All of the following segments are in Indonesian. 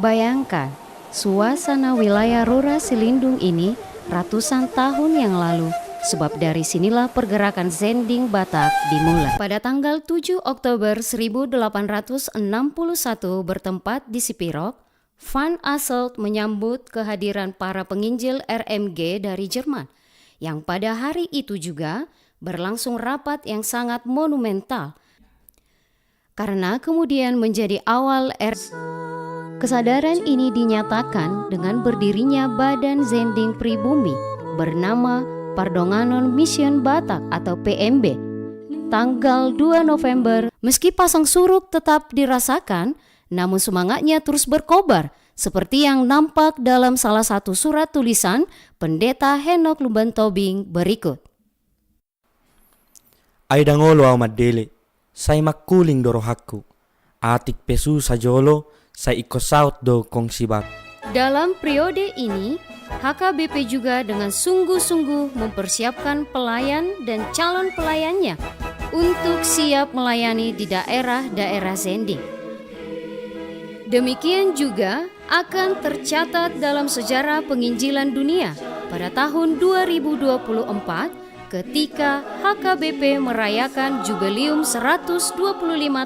Bayangkan, suasana wilayah Rura Silindung ini ratusan tahun yang lalu, sebab dari sinilah pergerakan Zending Batak dimulai. Pada tanggal 7 Oktober 1861 bertempat di Sipirok, Van Asselt menyambut kehadiran para penginjil RMG dari Jerman, yang pada hari itu juga berlangsung rapat yang sangat monumental, karena kemudian menjadi awal Kesadaran ini dinyatakan dengan berdirinya Badan Zending Pribumi bernama Pardonganon Mission Batak atau PMB tanggal 2 November. Meski pasang surut tetap dirasakan, namun semangatnya terus berkobar seperti yang nampak dalam salah satu surat tulisan Pendeta Henok Lumbantobing berikut. Aidangolo au maddele, sai makkuling dorohaku, atik pesu sajolo, saya ikut saut do kongsibat. Dalam periode ini, HKBP juga dengan sungguh-sungguh mempersiapkan pelayan dan calon pelayannya untuk siap melayani di daerah-daerah Zending. Demikian juga akan tercatat dalam sejarah penginjilan dunia pada tahun 2024 ketika HKBP merayakan jubileum 125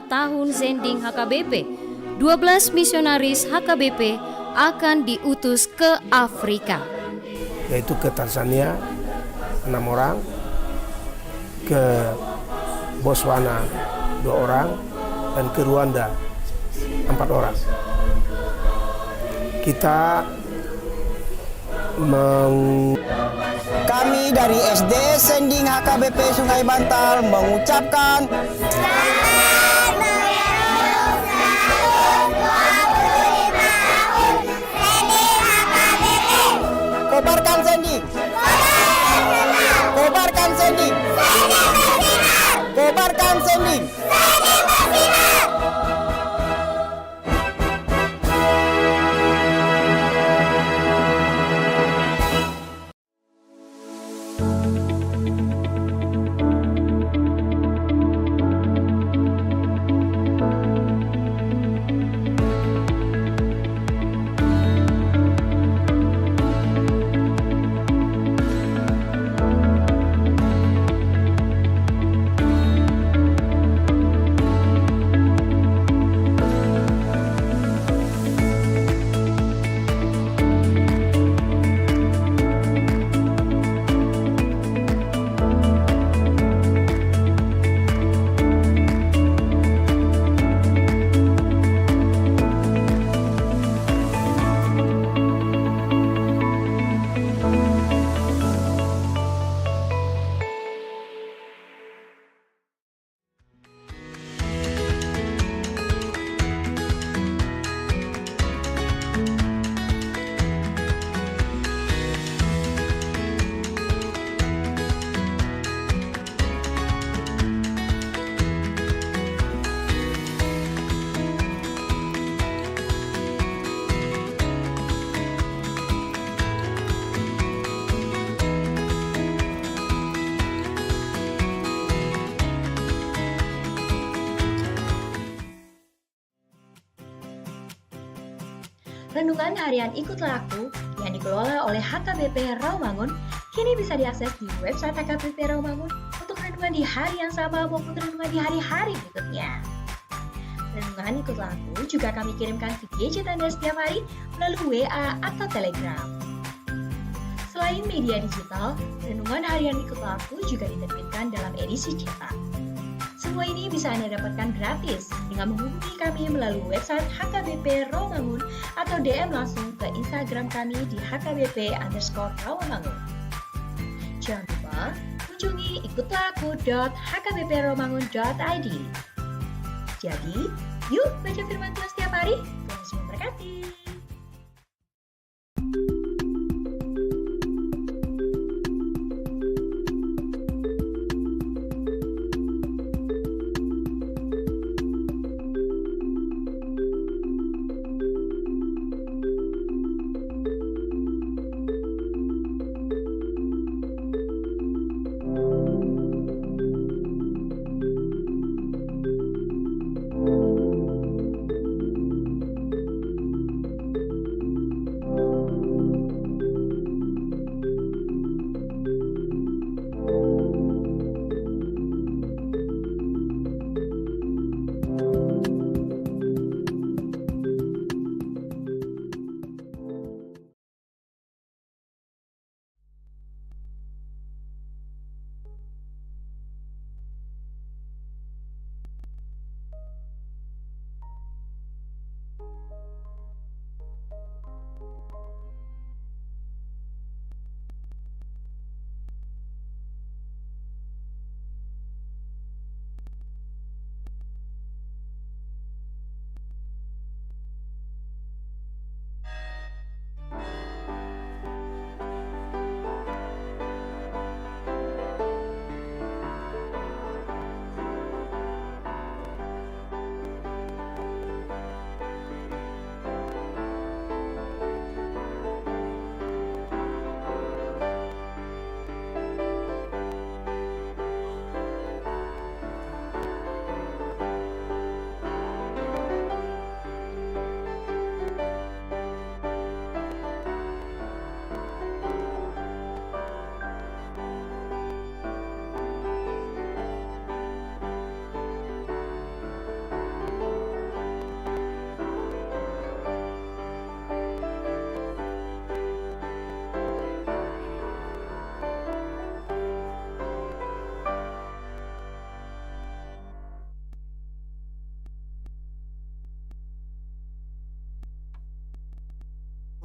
tahun Zending HKBP. 12 misionaris HKBP akan diutus ke Afrika, yaitu ke Tanzania 6 orang, ke Botswana 2 orang, dan ke Rwanda 4 orang. Kami dari SD Zending HKBP Sungai Bantal mengucapkan Kobarkan Zending! Kobarkan Zending! Kobarkan Zending! Renungan Harian Ikutlah Aku yang dikelola oleh HKBP Rawamangun kini bisa diakses di website HKBP Rawamangun untuk renungan di hari yang sama maupun renungan di hari-hari berikutnya. Renungan Ikutlah Aku juga kami kirimkan ke gadget Anda setiap hari melalui WA atau Telegram. Selain media digital, Renungan Harian Ikutlah Aku juga diterbitkan dalam edisi cetak. Semua ini bisa Anda dapatkan gratis dengan menghubungi kami melalui website HKBP Rawamangun atau DM langsung ke Instagram kami di HKBP_Rawamangun. Jangan lupa kunjungi ikutlahku.hkbprawamangun.id. Jadi, Yuk baca firman Tuhan setiap hari. Tuhan Yesus memberkati.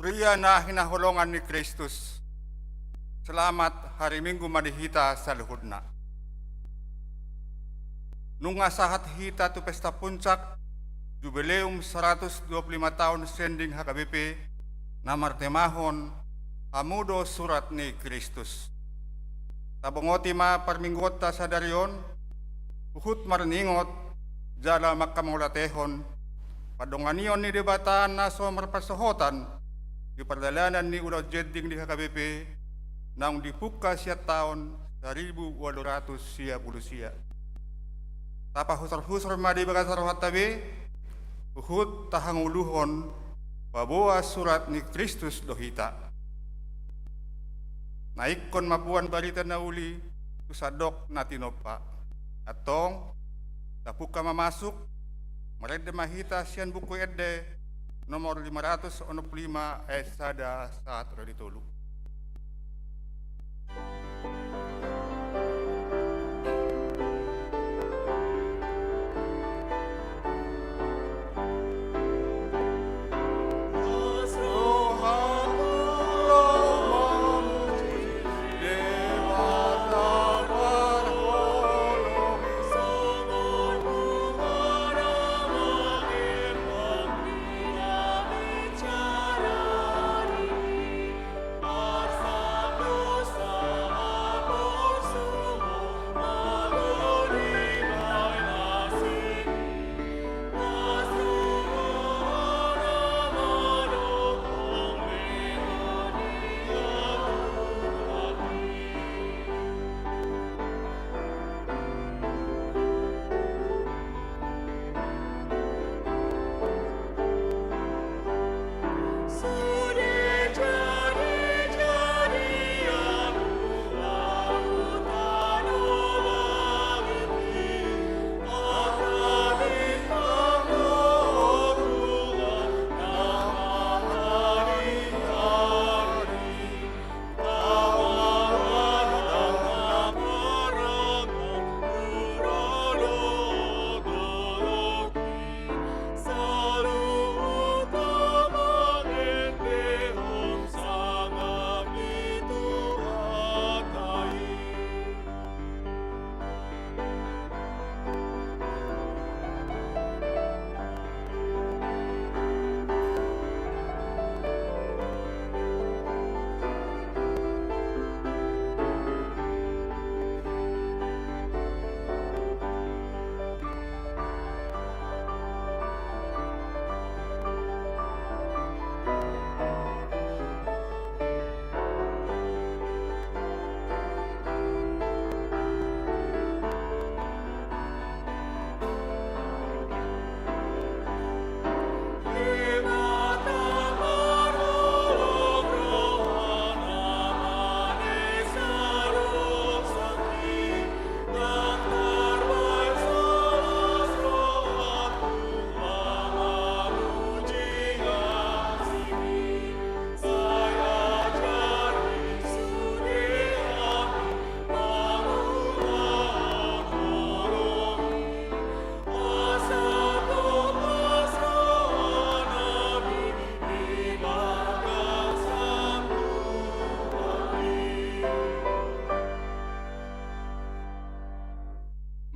Uriya na hinahulongan ni Kristus. Selamat hari Minggu madihita sa luhod na. Nung asahat hita tu pesta puncak, jubileum 125 tahun sending HKBP na martemahon amudo surat ni Kristus. Tabongoti ma parminggota sa darion, uhut marningot, jala makamulatehon, padonganion ni debataan na so marpasahotan, di perdalanan ni Ulau Jeding di HKBP, nang dibuka siya tahun 1800 siya. Tapa husar-husar madi bagasar hatabe, uhut tahanguluhon, babawa surat ni Kristus dohita. Naikon mapuan barita na uli, usadok na tinopa. Atong, tapuka mamasuk, marede mahita siyan buku ede, nomor 565 sada saat raditulu.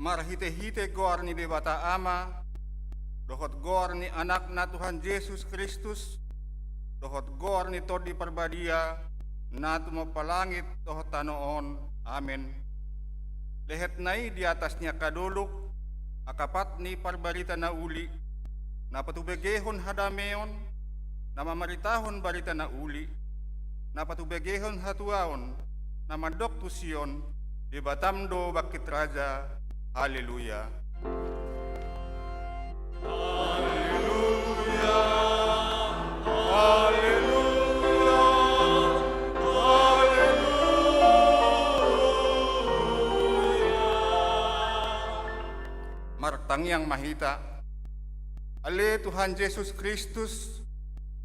marhite-hite goar ni debata ama, dohot goar ni anak na Tuhan Yesus Kristus, dohot goar ni todi perbadia, na tumapalangit dohot tanoon. Amin. Lehet nai di atasnya kaduluk, akapat ni parbarita na uli, na patubegehon hadameon, na mamaritahon barita na uli, na patubegehon hatuaon, na mandok tusion, di batamdo bakit raja. Haleluya. Haleluya. Haleluya. Haleluya. Martangyang mahita. Ale Tuhan Yesus Kristus,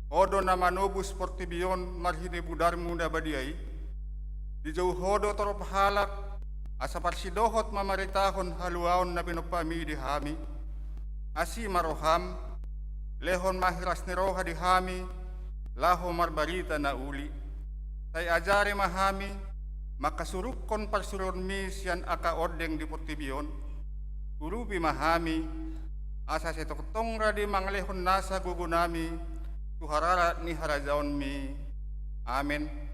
odo na manobus portibion marhide budarmu na badiay, di jauh hodo torop halak, asa parsidohot mamaritahon haluaon na pinupami di hami, asi maroham, lehon mahiras ni roha di hami, laho marbarita na uli. Tay ajari mahami, makasurukon parsuron mi siyan aka odeng di portibion, urubi mahami, asa setoktong radi manglehon nasa gugunami, tuharara ni harajaon mi. Amen.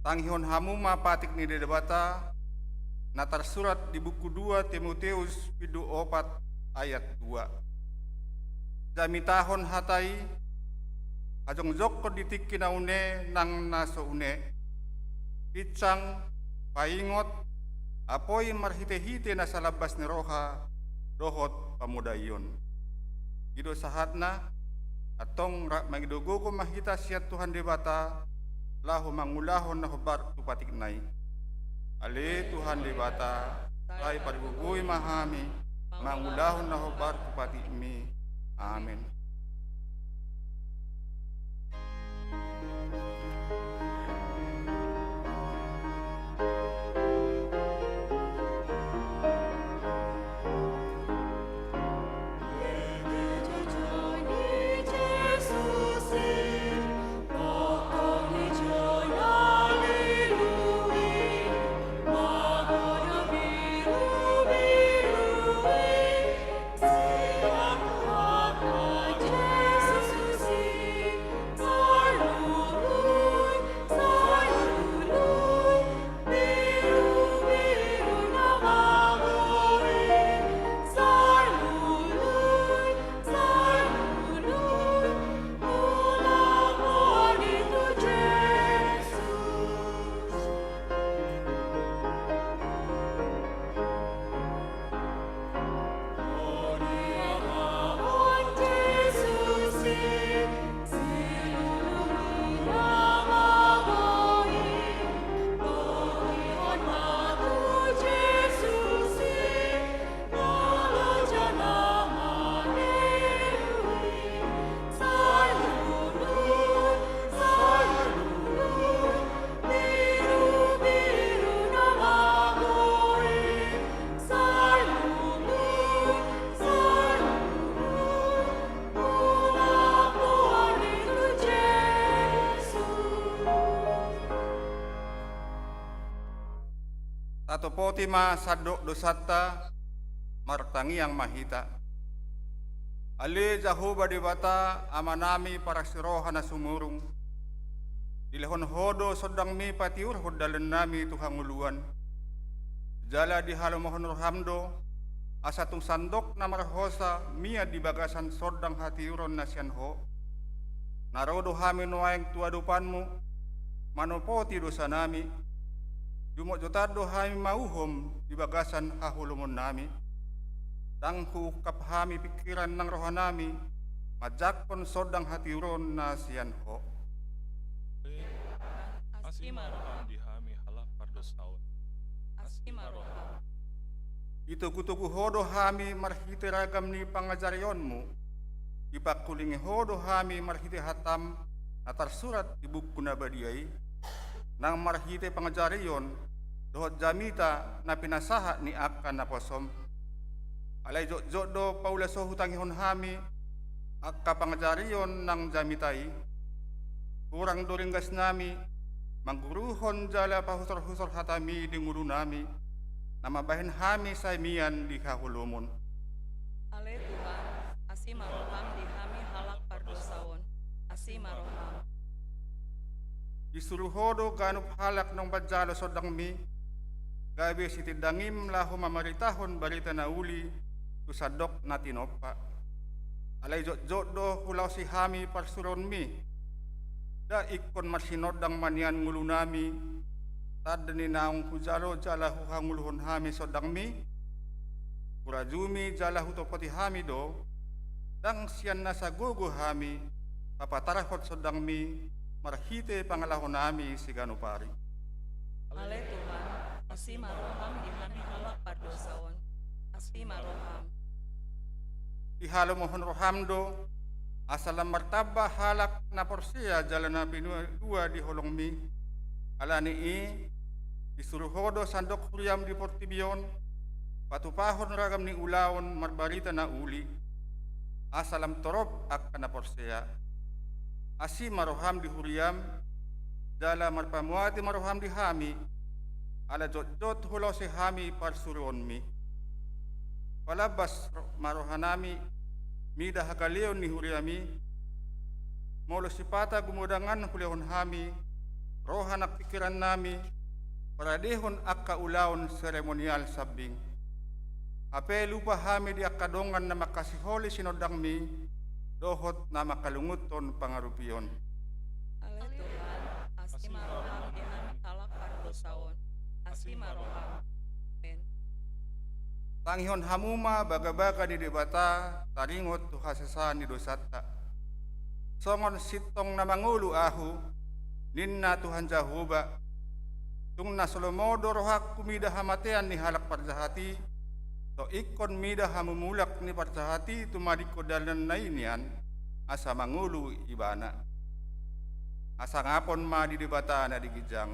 Tanghihon hamu mapatik ni debata na tersurat di buku 2 Timoteus pidu 4 ayat 2. Jami tahon hatai ajong jokko ditiki na une nang naso une picang paingot apoi marhite-hite na salabas ni roha dohot pamudayon. Ido sahatna atong magidogo ko mahita siya Tuhan debata lahu mangulahon na hubar tupatik nai. Ale Tuhan debata, ay parigugoy mahami, mangulahon na hubar tupatik mi. Amen. Tato potima sadok dosata martangi yang mahita. Ali Jahoba di bata amanami para siroha na sumurung. Dilehon hodo sodang mi patiur hodalan nami Tuhan uluan. Jala di halamohon rohamdo asatung sandok na marhosa mia di bagasan sodang hatiuron na siyanho. Narodo hami noaeng tuadupanmu manopoti dosa nami. Jumot jotado hami mauhom di bagasan hahulumon nami. Tangku kaphami pikiran ng rohanami, majakpon sodang hatiuron na siyanho. Asimaroham dihami halak pardosaon. Asimaroham. Ito kutugu hodo hami marhiti ragam ni pangajarionmu. Ipakulingi hodo hami marhiti hatam na tarsurat di buku na badiyay. Nang marhiti pangajarion, dohot jamita na pinasaha ni akan na posom. Alay jod do paula so hutangihon hami akka pangajarion ng jamitai. Kurang doringgas nami mangguruhon jala pahusor-husor hatami di nguru nami na mabahin hami sa mian di kahulumon. Ale Tuhan, asimaroham di hami halak pardosaon. Asimaroham. Isuruhodo ganup halak ng badjalo sodang mi gabi si tidangim lahu mamaritahon balita na uli tusadok na tinopa. Alay jod do hulaw si hami parsuron mi. Da ikon masinodang manian ngulu nami. Tad ni naong kujalo jala hanguluhon hami sodang mi. Kurajumi jala hutopoti hami do. Dang siyan na sa gugu hami. Papatarahot sodang mi. Marhite pangalahon nami si ganupari. Ale Tuhan, asimaroham di hami halak pardosaon. Asimaroham. Ihalo mohon rohamdo asalam martaba halak na porsia jalan na binua di holong mi alani isuruhodo sandok huriam di portibion patupahon ragam ni ulaon marbarita na uli asalam torop ak na porsia asi maroham di huriam jala marpamuati maroham di hami ala jot hulaw si hami parsuron mi palabas marohanami mida hakaleon ni huriami molo sipata gumudangan hulehon hami rohan ak pikiran nami paradehon akka ulaon seremonial sabing ape lupa hami di akadongan na makasiholi sinodang mi dohot na makalunguton pangarupion. Ale Tuhan, asimaroham di hami halak pardosaon. Asimaroham. Amen. Tangihon hamuma baga-baga di debata taringot tu hasasan ni dosata. Songon sitong na mangulu ahu ninna Tuhan Jahoba. Tung na solomodo rohak kumida hamatean ni halak parjahati. To ikon mida hamumulak ni parjahati tumadiko dalan na inian asa mangulu ibana. Asa ngapon ma di debata na digijang.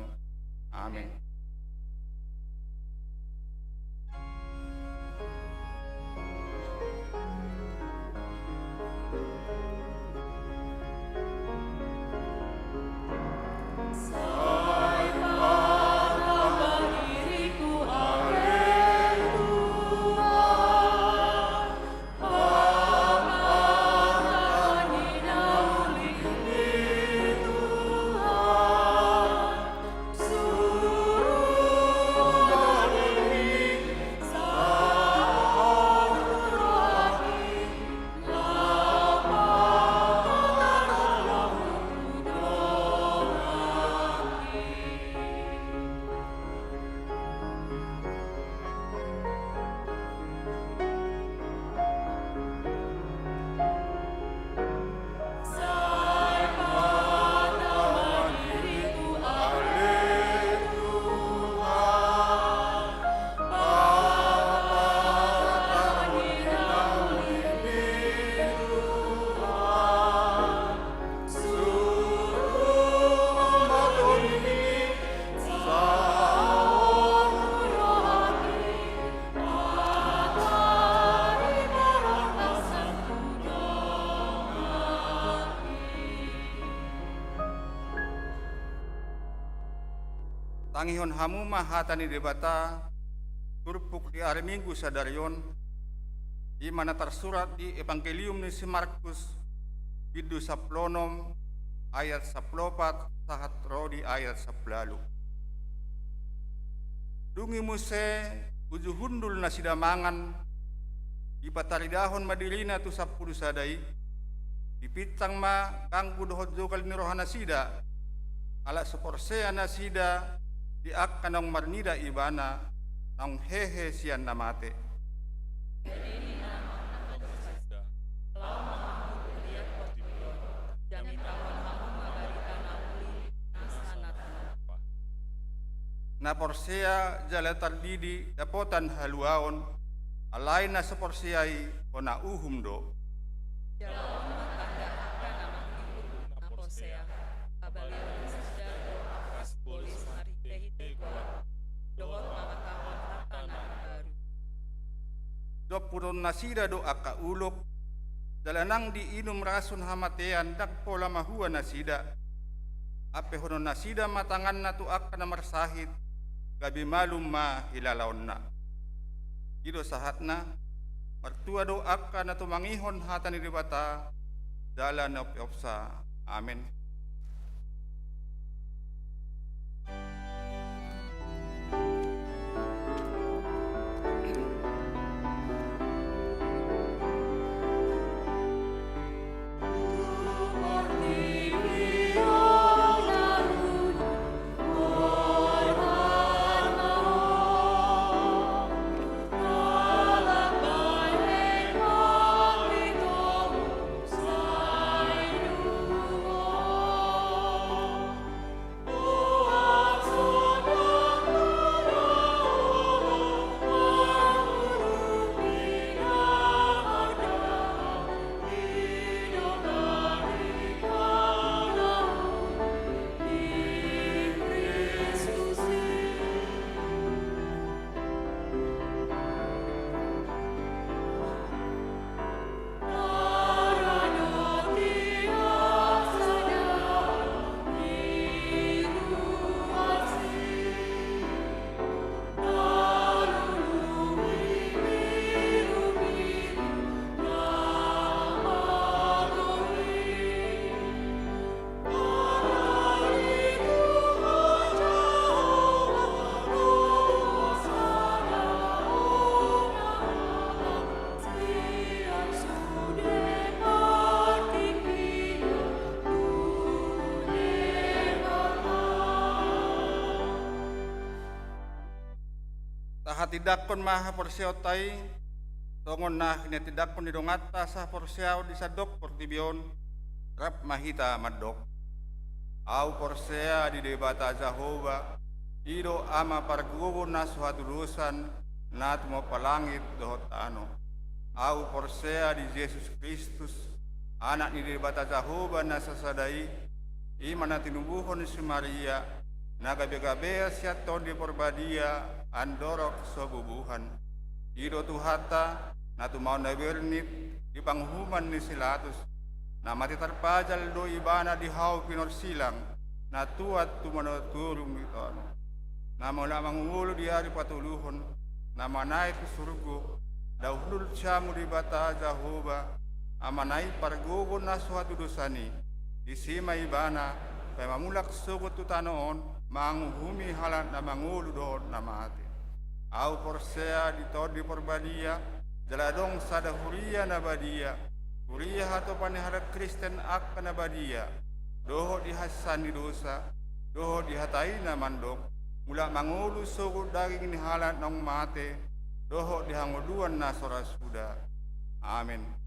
Amen. Tangihon hamuma hata ni debata turpuk di hari minggu sadarion Imana tersurat di Evangelium ni si Markus bidu 10 ayat 14 sahat rodi ayat 11. Dungi muse uju hundul na sidamangan ipataridahon madirina tu 10 sadai ipitang ma kanggu dohot jokal ni rohana sida ala seporsea na sida di akkanong marnida ibana nang hehe sian namate. Na porsea jala tardidi dapotan haluaon alai na seporsiai ona uhum do. Dopuron nasida do aka uluk dalanang diinum rasun hamatean dak pola mahua nasida ape hono nasida matangan na tu akka na marsahid gabi malum ma hilalaon na ido sahatna martua do akka na tumangihon hatan ni bata dalan na opsa. Amen. Tidak kon maha porsiao tai tongon nah ini tidak kon didongata sah porsiao di sadok portibion rap mahita madok au porsea di debata Jehova ido ama pargowo na suatu dosan nat mo palangit dohot ano au porsea di Yesus Kristus anak ni debata Jehova na sasadai imana tinubuhon si Maria nagabe-gabe siat ton di porbadia andorok sobubuhan ido tuhata na tumau na bernit di panghuman ni silatus na mati terpajal do ibana di hau pinor silang na tuat tumanoturung iton na mula mangulu di hari patuluhon na manai tu surgo dahulul syamu di bata Jehova amanai pargogo na suatu dosani di sima ibana pemamulak sugut tutanoon manguhumi halan na mangulu doon na mati au porsea di todi porbadia jaladong sada huria na badia huria hato panihara Kristen ak na badia doho di hasani dosa doho di hatai na mandok mula mangulu sugut daging ni halan nong mate doho di hanguduan na sorasuda. Amin.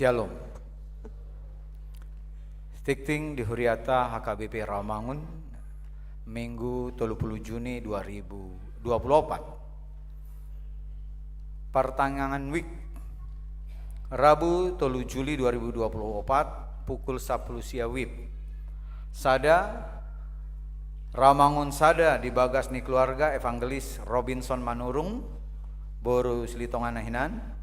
Shalom. Stikting di Huriata HKBP Rawamangun Minggu 30 Juni 2024. Pertangangan week Rabu 3 Juli 2024 pukul 10 siawib. Sada Rawamangun sada dibagas ni keluarga Evangelis Robinson Manurung Boru Silitongan Nahinan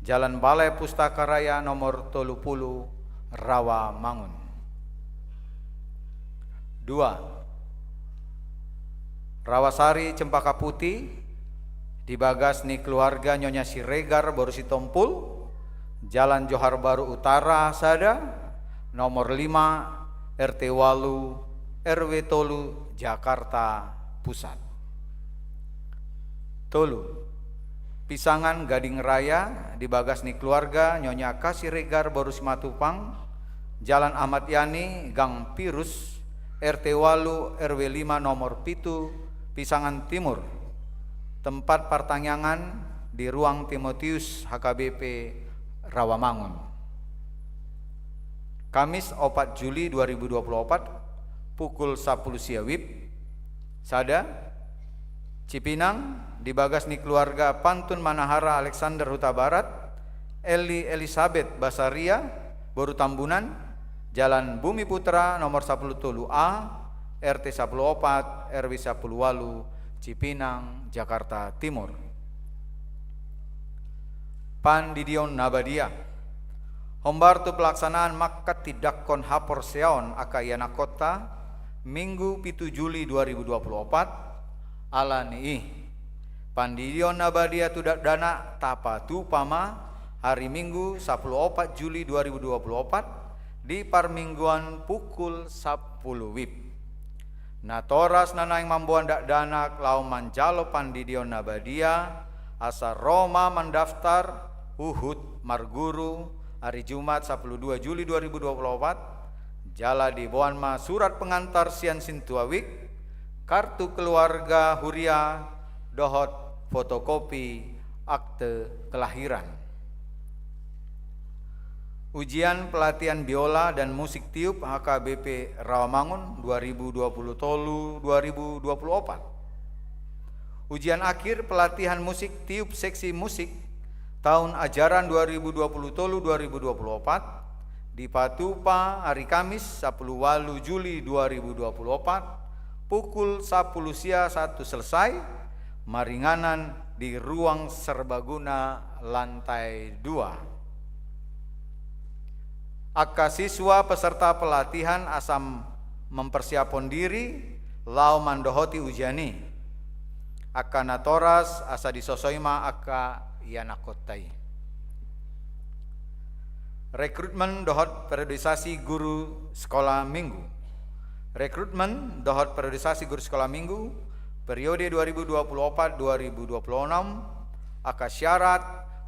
Jalan Balai Pustaka Raya nomor 30 Rawamangun. 2. Rawasari Cempaka Putih dibagas ni keluarga Nyonya Siregar Boru Sitompul Jalan Johar Baru Utara sada nomor 5 RT Walu RW Tolu Jakarta Pusat. Tolu Pisangan Gading Raya dibagas ni keluarga Nyonya Kasiregar Boru Simatupang Jalan Ahmad Yani Gang Pirus RT Walu RW 5 nomor Pitu Pisangan Timur. Tempat pertanyaan di ruang Timotius HKBP Rawamangun. Kamis 4 Juli 2024 pukul 10 siawib. Sada Cipinang dibagas ni keluarga Pantun Manahara Alexander Huta Barat Eli Elizabeth Basaria Boru Tambunan Jalan Bumi Putra nomor 10A RT 14 RW 10 Cipinang Jakarta Timur. Pandidion Nabadia Hombartu pelaksanaan makat tidak kon hapor seon akayana kota Minggu 7 Juli 2024 alani Pandidion Nabadia tidak dana tapa tu pama hari Minggu 14 Juli 2024 di parmingguan pukul 10 wib. Natoras nanaing mambuan dak dana lau manjalo Pandidion Nabadia asa Roma mendaftar Uhud Marguru hari Jumat 12 Juli 2024 jala di Boanma surat pengantar sian sintuawik kartu keluarga Huria dohot fotokopi akte kelahiran. Ujian pelatihan biola dan musik tiup HKBP Rawamangun 2020 Tolu 2024. Ujian akhir pelatihan musik tiup seksi musik tahun ajaran 2020 Tolu 2024 di Patupa hari Kamis 10 Juli 2024 pukul 10 sia 1 selesai maringanan di ruang serbaguna lantai 2. Akka siswa peserta pelatihan asam mempersiapkan diri lau mandohoti ujiani. Akka natoras asa disosoima akka yanakotai. Rekrutmen dohot periodisasi guru sekolah minggu. Rekrutmen dohot periodisasi guru sekolah minggu periode 2024-2026 aka syarat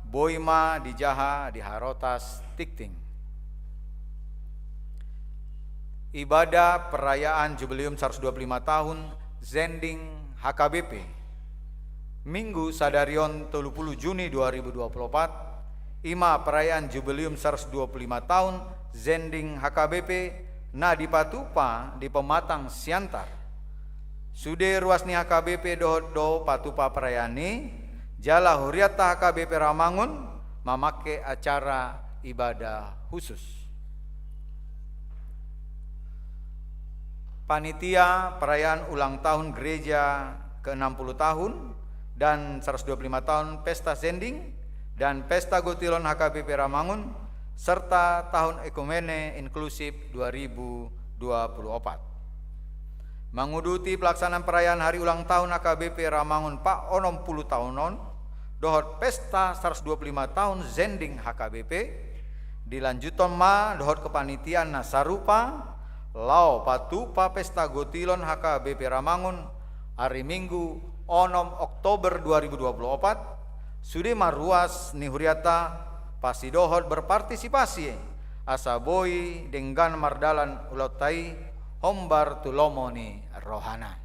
boima dijaha di harotas tikting. Ibadah perayaan jubileum 125 tahun Zending HKBP Minggu Sadarion 30 Juni 2024 Ima perayaan jubileum 125 tahun Zending HKBP na di Patupa di Pematang Siantar. Sude ruasni HKBP do Patupa perayani jala Huriata HKBP Rawamangun memake acara ibadah khusus. Panitia perayaan ulang tahun gereja ke-60 tahun dan 125 tahun Pesta Zending dan Pesta Gotilon HKBP Rawamangun serta Tahun Ekumene Inklusif 2024. Menguduti pelaksanaan perayaan hari ulang tahun HKBP Rawamangun Pak Onom 10 tahunon dohot Pesta 125 tahun Zending HKBP dilanjuton ma dohot kepanitiaan nasarupa lau Patupa Pesta Gotilon HKBP Rawamangun hari Minggu 6 Oktober 2024 sudah maruas ni Huriata pasidohot berpartisipasi asaboi dengan mardalan ulotai hombar tulomoni rohana.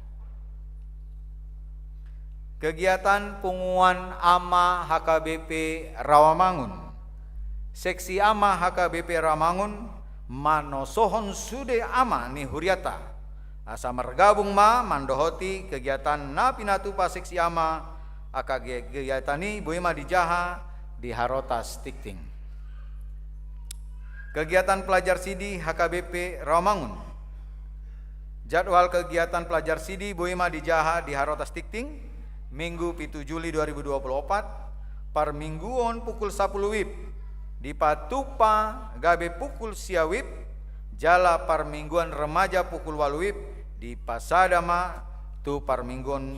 Kegiatan punguan ama HKBP Rawamangun Seksi ama HKBP Ramangun manosohon sude ama ni huriata. Asa mergabung mandohoti kegiatan na pinatupa seksi ama kegiatani boema dijaha di Harotas Tikting. Kegiatan pelajar sidi HKBP Ramangun. Jadwal kegiatan pelajar sidi boema dijaha di Harotas Tikting Minggu 7 Juli 2024 par mingguon pukul 10 WIB di Patupa gabe pukul sia WIB jala par mingguan remaja pukul 8 WIB di Pasadama tu par mingguan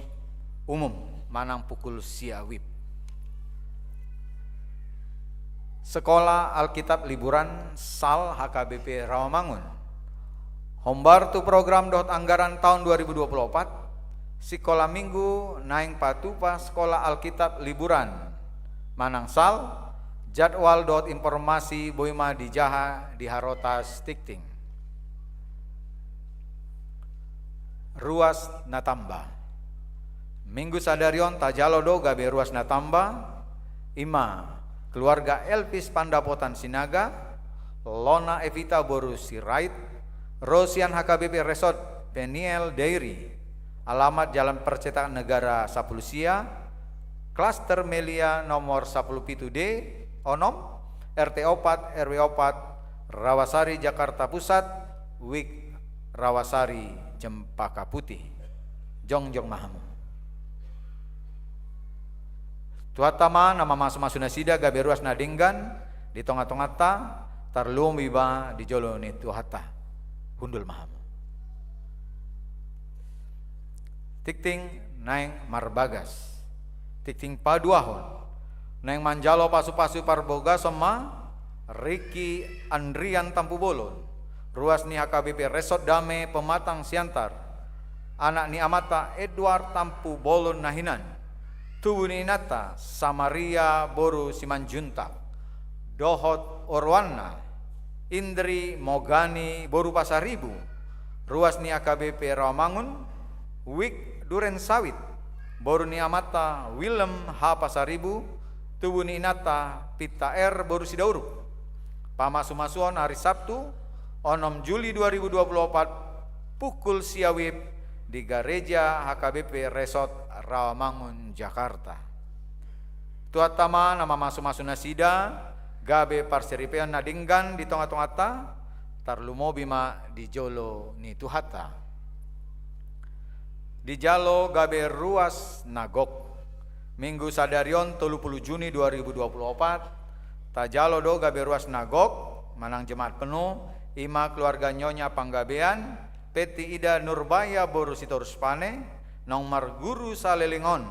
umum manang pukul sia WIB. Sekolah Alkitab Liburan SAL HKBP Rawamangun hombar tu program dot anggaran tahun 2024 sekolah minggu naing patupa sekolah Alkitab Liburan manang SAL jadwal dot informasi boima dijaha di Harotas Tikting. Ruas natamba minggu sadarion tajalodo gabe ruas natamba ima keluarga Elvis Pandapotan Sinaga Lona Evita Boru Sirait Rosian HKBP Resort Peniel Dairy alamat Jalan Percetakan Negara Sapulusia Klaster Melia nomor 17D Onom RT 4 RW 4 Rawasari Jakarta Pusat Wik Rawasari Jempaka Putih Jongjong Mahamu. Tuatama nama masuk-masuk nasida gabe ruas nadinggan di tonga-tongata tarlum biba di joloni tuhata hundul Mahamu. Tikting naing marbagas tikting paduahon naing manjalo pasu-pasu parboga sama Ricky Andrian Tampu Bolon ruas ni HKBP Resort Dame Pematang Siantar anak ni amata Edward Tampu Bolon Nahinan tubuh ni Nata Samaria Boru Simanjuntak Dohot Orwana Indri Mogani Boru Pasaribu ruas ni HKBP Rawamangun Wik Duren Sawit Boru ni amata Willem H Pasaribu tubuh ni Nata Pita R Boru Sidauruk pamasumasuan hari Sabtu 6 Juli 2024 pukul siawib di Gereja HKBP Resort Rawamangun Jakarta. Tuatama nama masuk-masuk nasida gabe parseripean nadinggan di tonga-tongata tarlumo bima di jolo ni tuhata. Di jalo gabe ruas nagok minggu sadarion 30 Juni 2024 tajalo do gabe ruas nagok manang jemaat penuh ima keluarga Nyonya Panggabean Peti Ida Nurbaya Boru Sitorus Pane nomor guru Salelingon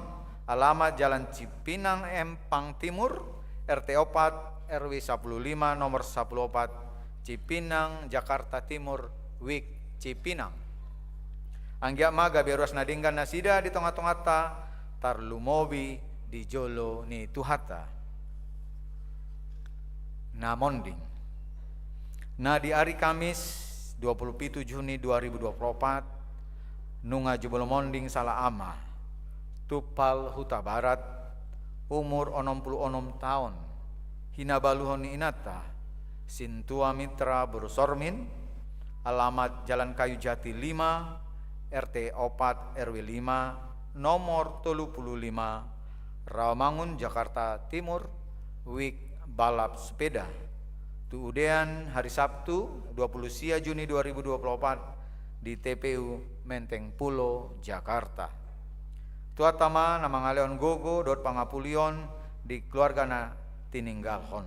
alamat Jalan Cipinang Empang Timur RT 4 RW 15 nomor 14 Cipinang Jakarta Timur Wik Cipinang. Anggiama gabe ruas nadinggan nasida di tonga-tongata tarlumobi di jolo ni tuhata. Namonding. Nah di hari Kamis 27 Juni 2024 nunga jebol monding salah ama Tupal Huta Barat umur 66 tahun hinabaluhon inata Sintua Mitra Berusormin alamat Jalan Kayu Jati 5 RT 4 RW 5 nomor 35 Rawamangun Jakarta Timur Wik balap sepeda Tuudean hari Sabtu 20 sia Juni 2024 di TPU Menteng Pulo Jakarta. Tuatama nama ngaleon gogo dot pangapulion di keluargana tininggalhon.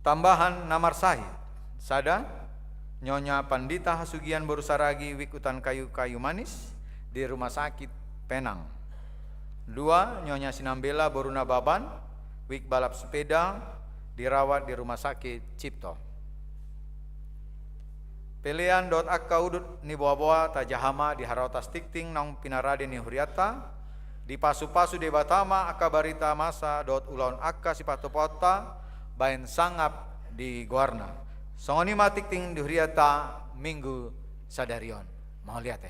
Tambahan namar sahih sada Nyonya Pandita Hasugian Borusaragi Wikutan Kayu-Kayu Manis di Rumah Sakit Penang. 2 Nyonya Sinambela Boruna Baban Wik balap sepeda dirawat di Rumah Sakit Cipto. Pelian dot akka udut ni boa-boa tajahama di Harotas Tikting nong pinarade ni huriata di pasu-pasu de batama akka barita masa dot ulaun akka sipatopota bain sangap di Guarna. Songoni ma Tikting di huriata minggu sadarion. Mau lihat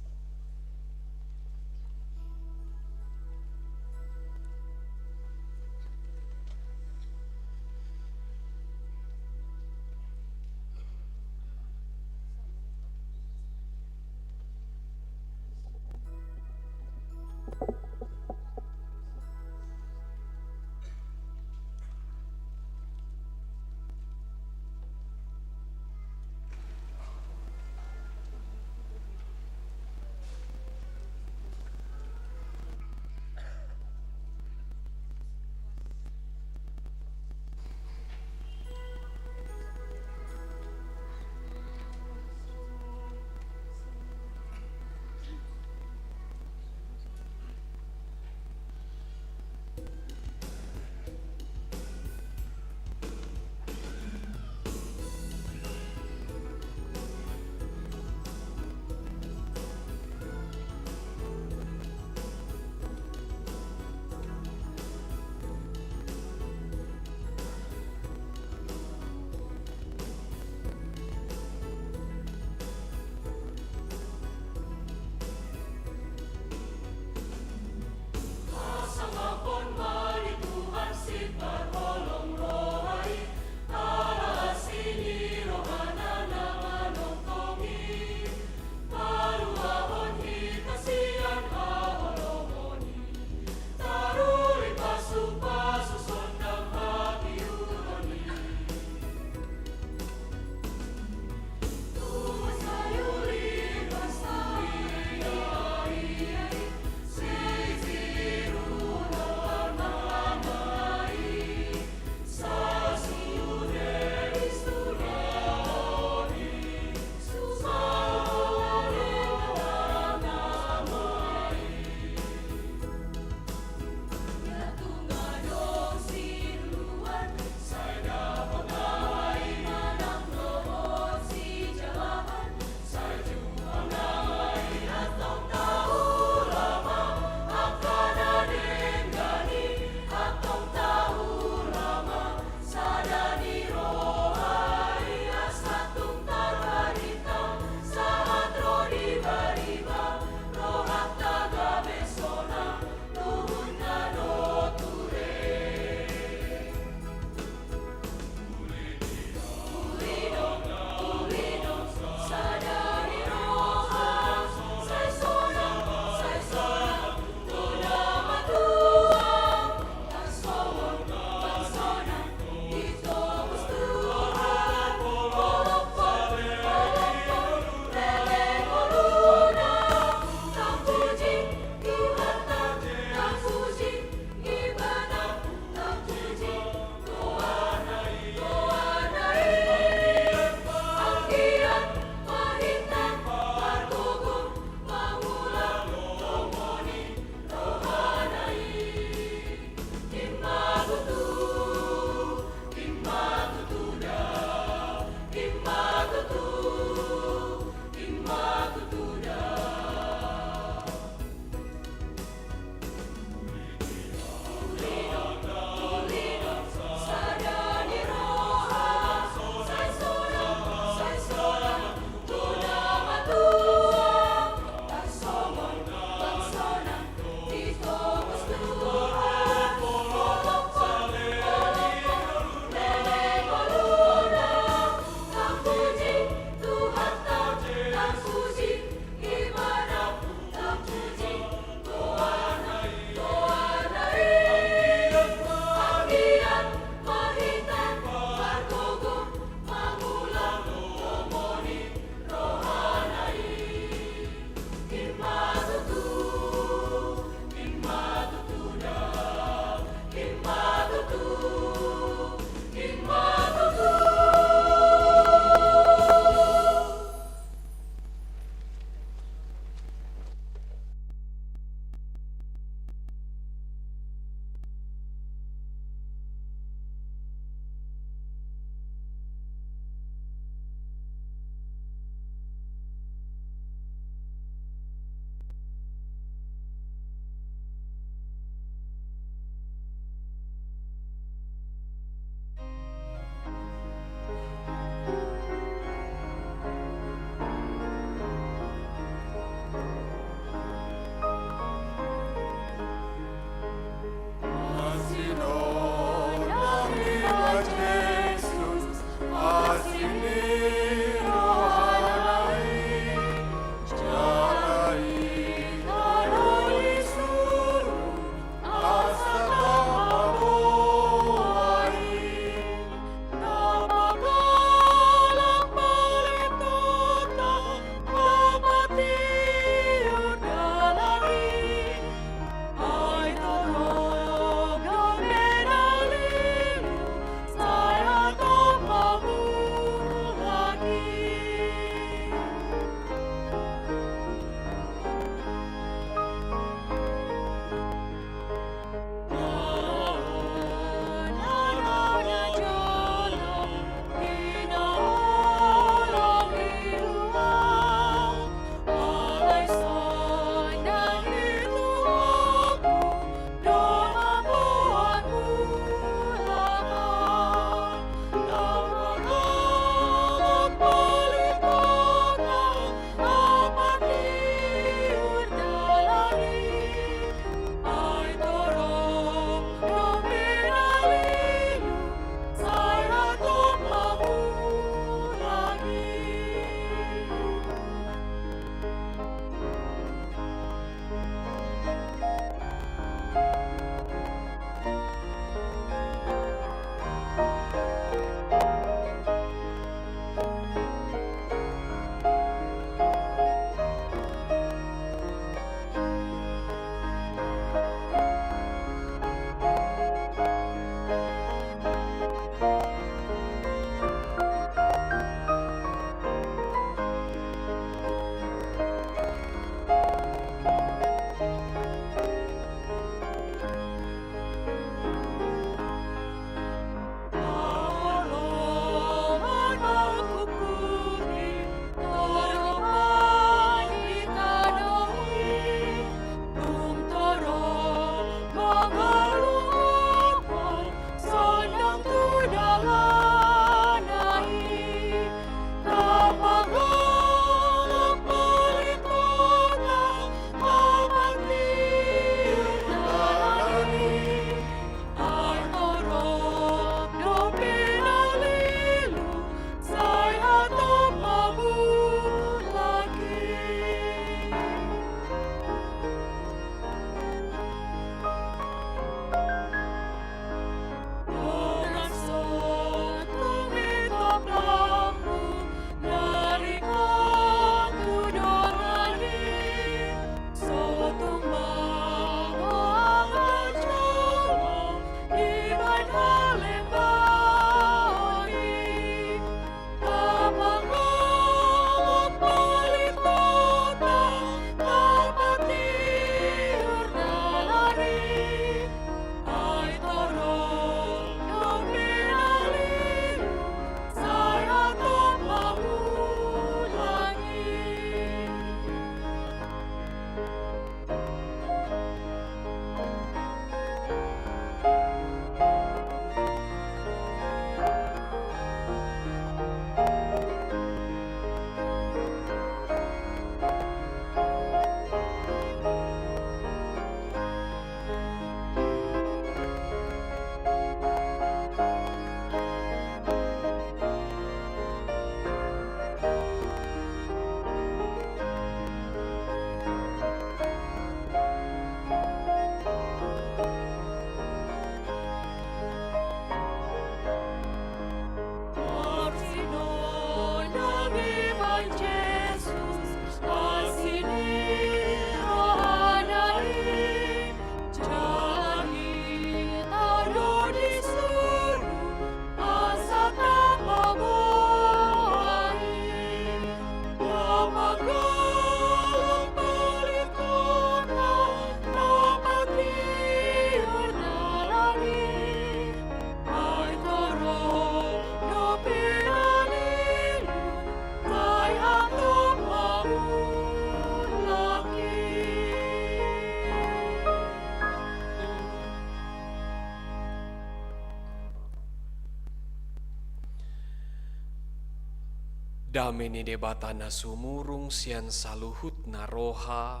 Damini debatana sumurung sian saluhut na roha,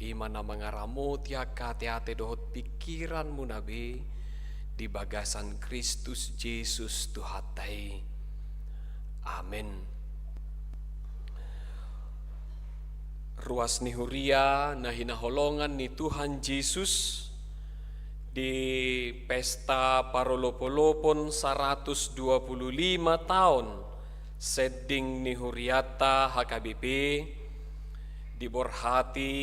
imana mangaramot ya kate-ate dohot pikiran munabe di bagasan Kristus Yesus Tuhatai. Amin. Ruas ni huria na hinaholongan ni Tuhan Yesus di pesta parolopolopon 125 tahun seding ni huriata HKBP diborhati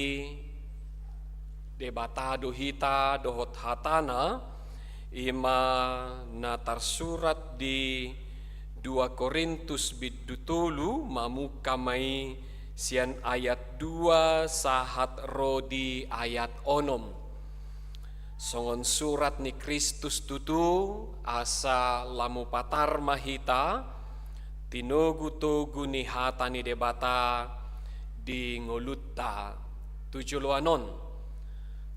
debatado hita dohot hatana ima na tarsurat di 2 Korintus bidutulu mamukamai sian ayat 2 sahat rodi ayat onom. Songon surat ni Kristus tutu asa lamu patar mahita tinogu-togu ni hata ni debata di ngolutta tujuluanon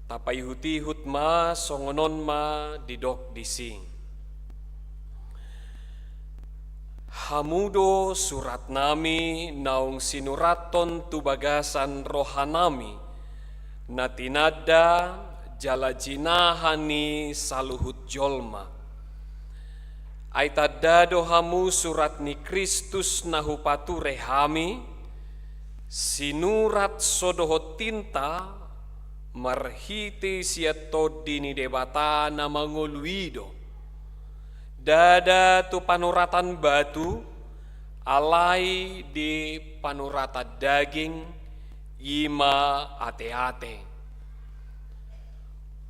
tapai hutihut ma songonon ma didok disi. Hamudo surat nami naung sinuraton tu bagasan rohanami na tinada jala jinahani saluhut jolma. Aitadado hamu surat ni Kristus nahupatu rehami sinurat sodohot tinta marhiti siato dini debata na mangoluido. Dada tu panuratan batu alai di panurata daging ima ate-ate.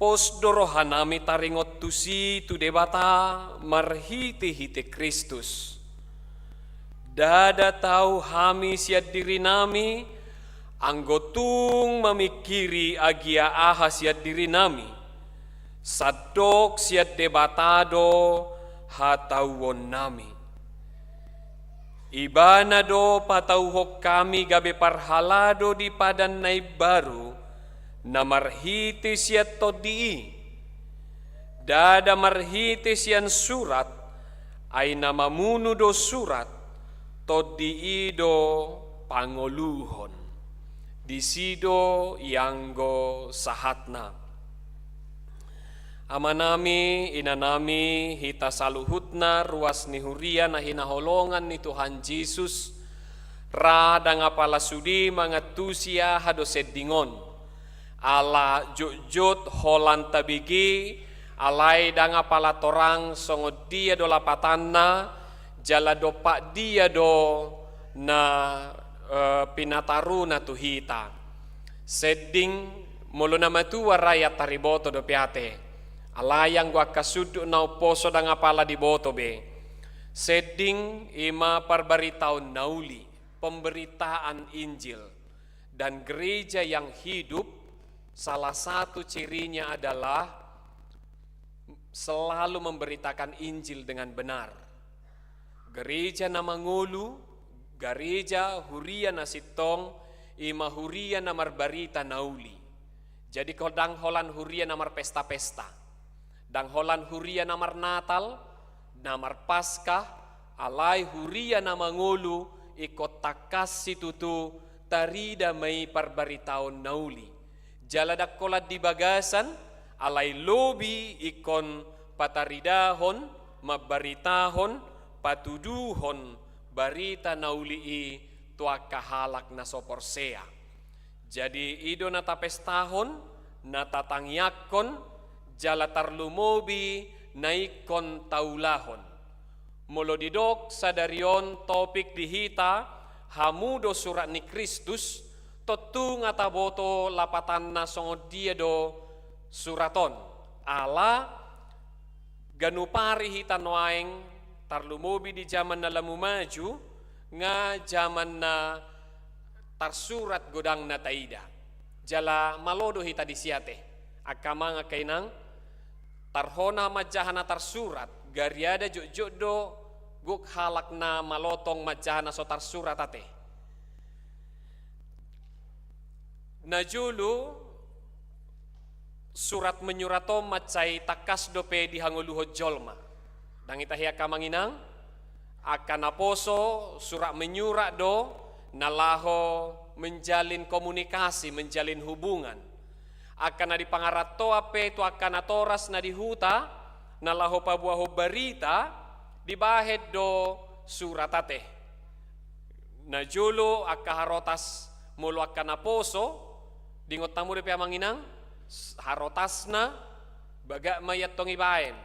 Pos dorohanami taringot tusi tu debata marhiti-hiti Kristus. Dada tahu hami siat diri nami anggotung memikiri agia aha siat diri nami. Sadok siat debatado hatauon nami. Ibana do patauhok kami gabe parhalado di padan nai baru na marhiti siat todii. Dada marhiti sian surat ay namamunu do surat todii do pangoluhon. Disido yanggo sahatna. Amanami inanami hita saluhutna ruas ni huria na hinaholongan ni Tuhan Yesus rada ngapala sudi mangatusia hado sedingon. Ala jujut holan tabigi alai danga pala torang songo dia do lapatanna jala do pak dia do na pinataru na tuhita seding mulu nama tua rakyat tariboto do piate alayang gua kasudu na poso danga pala di boto be seding ima parbaritaun nauli pemberitaan Injil dan gereja yang hidup. Salah satu cirinya adalah selalu memberitakan Injil dengan benar. Gereja nama ngulu, gereja huria nasitong, ima huria namar barita nauli. Jadi kalau dang holan huria namar pesta-pesta, dang holan huria namar Natal, namar Paskah, alai huria nama ngulu, ikut takas situtu tarida mai parbaritaon nauli. Jaladak kolat di bagasan, alai lobi ikon pataridahon, mabaritahon, patuduhon, barita naulii tua kahalak na soporsea. Jadi ido nata pestahon, nata tangyakon, jala tarlumobi naikon taulahon. Molo didok sadarion topik dihita, hamudo surat ni Kristus, totu ngata boto lapatan na songo dia do suraton ala ganupari hitan waeng tarlumobi di zaman na lamu maju nga zaman na tarsurat godang na taida jala malodo hita disiate akama nga kainang tarhona majahana tarsurat gariada jujud do guk halak na malotong majahana so tarsurat ate. Najulu surat menyurato macai takas dope di hanguluho jolma. Dang itahia kamanginang akan aposo surat menyurat do nalaho menjalin komunikasi, menjalin hubungan. Akan di pangarato ape tu akan atoras na di huta nalaho pabuaho barita dibahed do suratate. Na julo akaharotas mulu akan aposo dingot tamu de piamanginang harotasna baga mayat tong ibaen.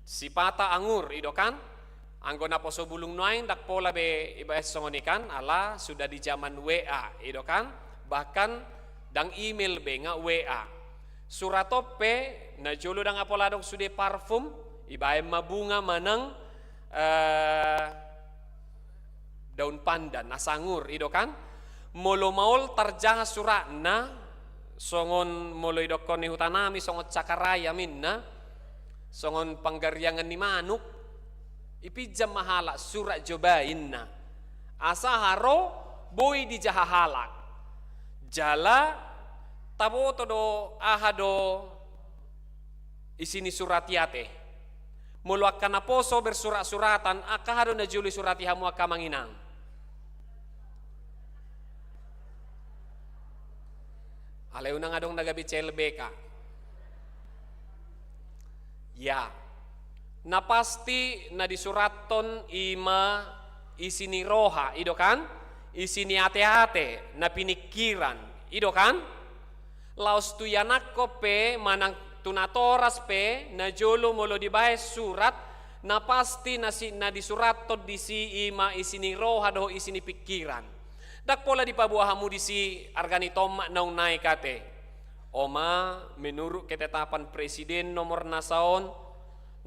Sipata angur idokan anggo na poso bulung noain dak pola be ibaes songonikan ala sudah di zaman WA idokan bahkan dang email be nga WA suratope na jolo dang apola dong sude parfum ibae mabunga manang daun pandan nasangur idokan molo maol tarjaha suratna songon molo idokon ni hutanami songot cakaraya minna songon panggariangan ni manuk ipijam mahala surat jobainna asa haro boy di jahahalak jala taboto do ahado isini suratiate mulu akan aposo bersurat-suratan akahado na juli suratihamu akamanginang aleuna ngadong nagabi celbeka ya na pasti na disuraton ima isini roha ido kan isini ate-ate na pinikiran ido kan laos tu yanakko pe manang tunatoras pe na jolo molo dibae surat na pasti na disuraton disi ima isini roha do isini pikiran dak pola di pabuahamu disi argani tomak naung naik kate oma menurut ketetapan presiden nomor nasaon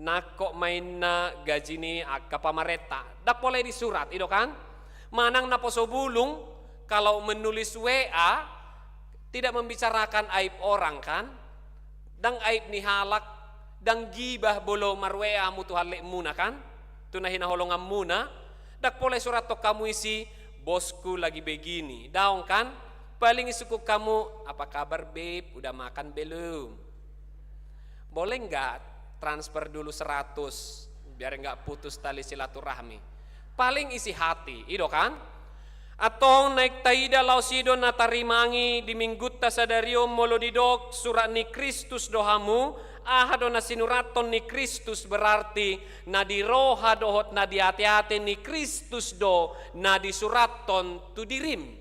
nakok main na gaji ni akka pamareta dak boleh disurat itu kan manang na poso bulung kalau menulis WA tidak membicarakan aib orang kan dang aib ni halak dang gibah bolo mar WA mutu halek muna kan tunahina holongan muna dak boleh surat to kamu isi bosku lagi begini daung kan paling isuku kamu apa kabar babe udah makan belum boleh enggak transfer dulu 100 biar enggak putus tali silaturahmi paling isi hati ido kan atau naik taida lausido natarimangi di mingguta sadario molo didok surat ni Kristus dohamu ahado na sinuraton ni Kristus berarti na di roha dohot na di hati-hati ni Kristus do na di suraton tu dirim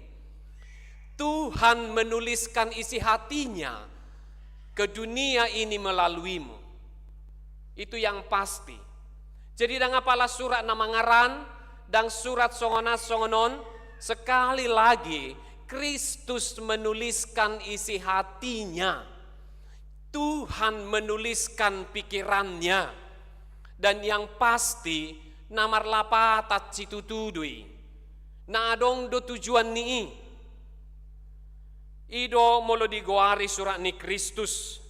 Tuhan menuliskan isi hatinya ke dunia ini melaluimu itu yang pasti. Jadi dang apalah surat nama ngaran dan surat songonas songonon sekali lagi Kristus menuliskan isi hatinya. Tuhan menuliskan pikirannya dan yang pasti namar lapatat situtudui. Na adong do tujuan ni ido molo digoari surat ni Kristus.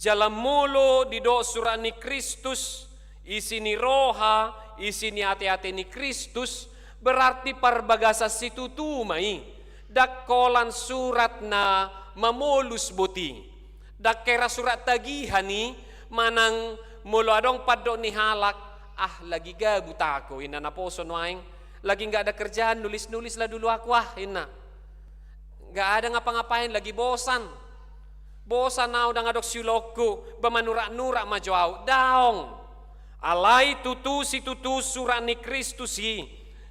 Jalan mulu di do surat ni Kristus isi ni roha isi ni hati-hati ni Kristus berarti parbagasa situ tumai dakolan surat na mamolus boti dakera surat tagihani manang mulu adong paddo ni halak lagi gabut ako ina na poso noaing lagi nggak ada kerjaan nulis-nulis lah dulu aku ina nggak ada ngapa-ngapain lagi bosan na udah ngadok siloku bamanurak-nurak majoau daong alai tutu si tutu surat ni Kristus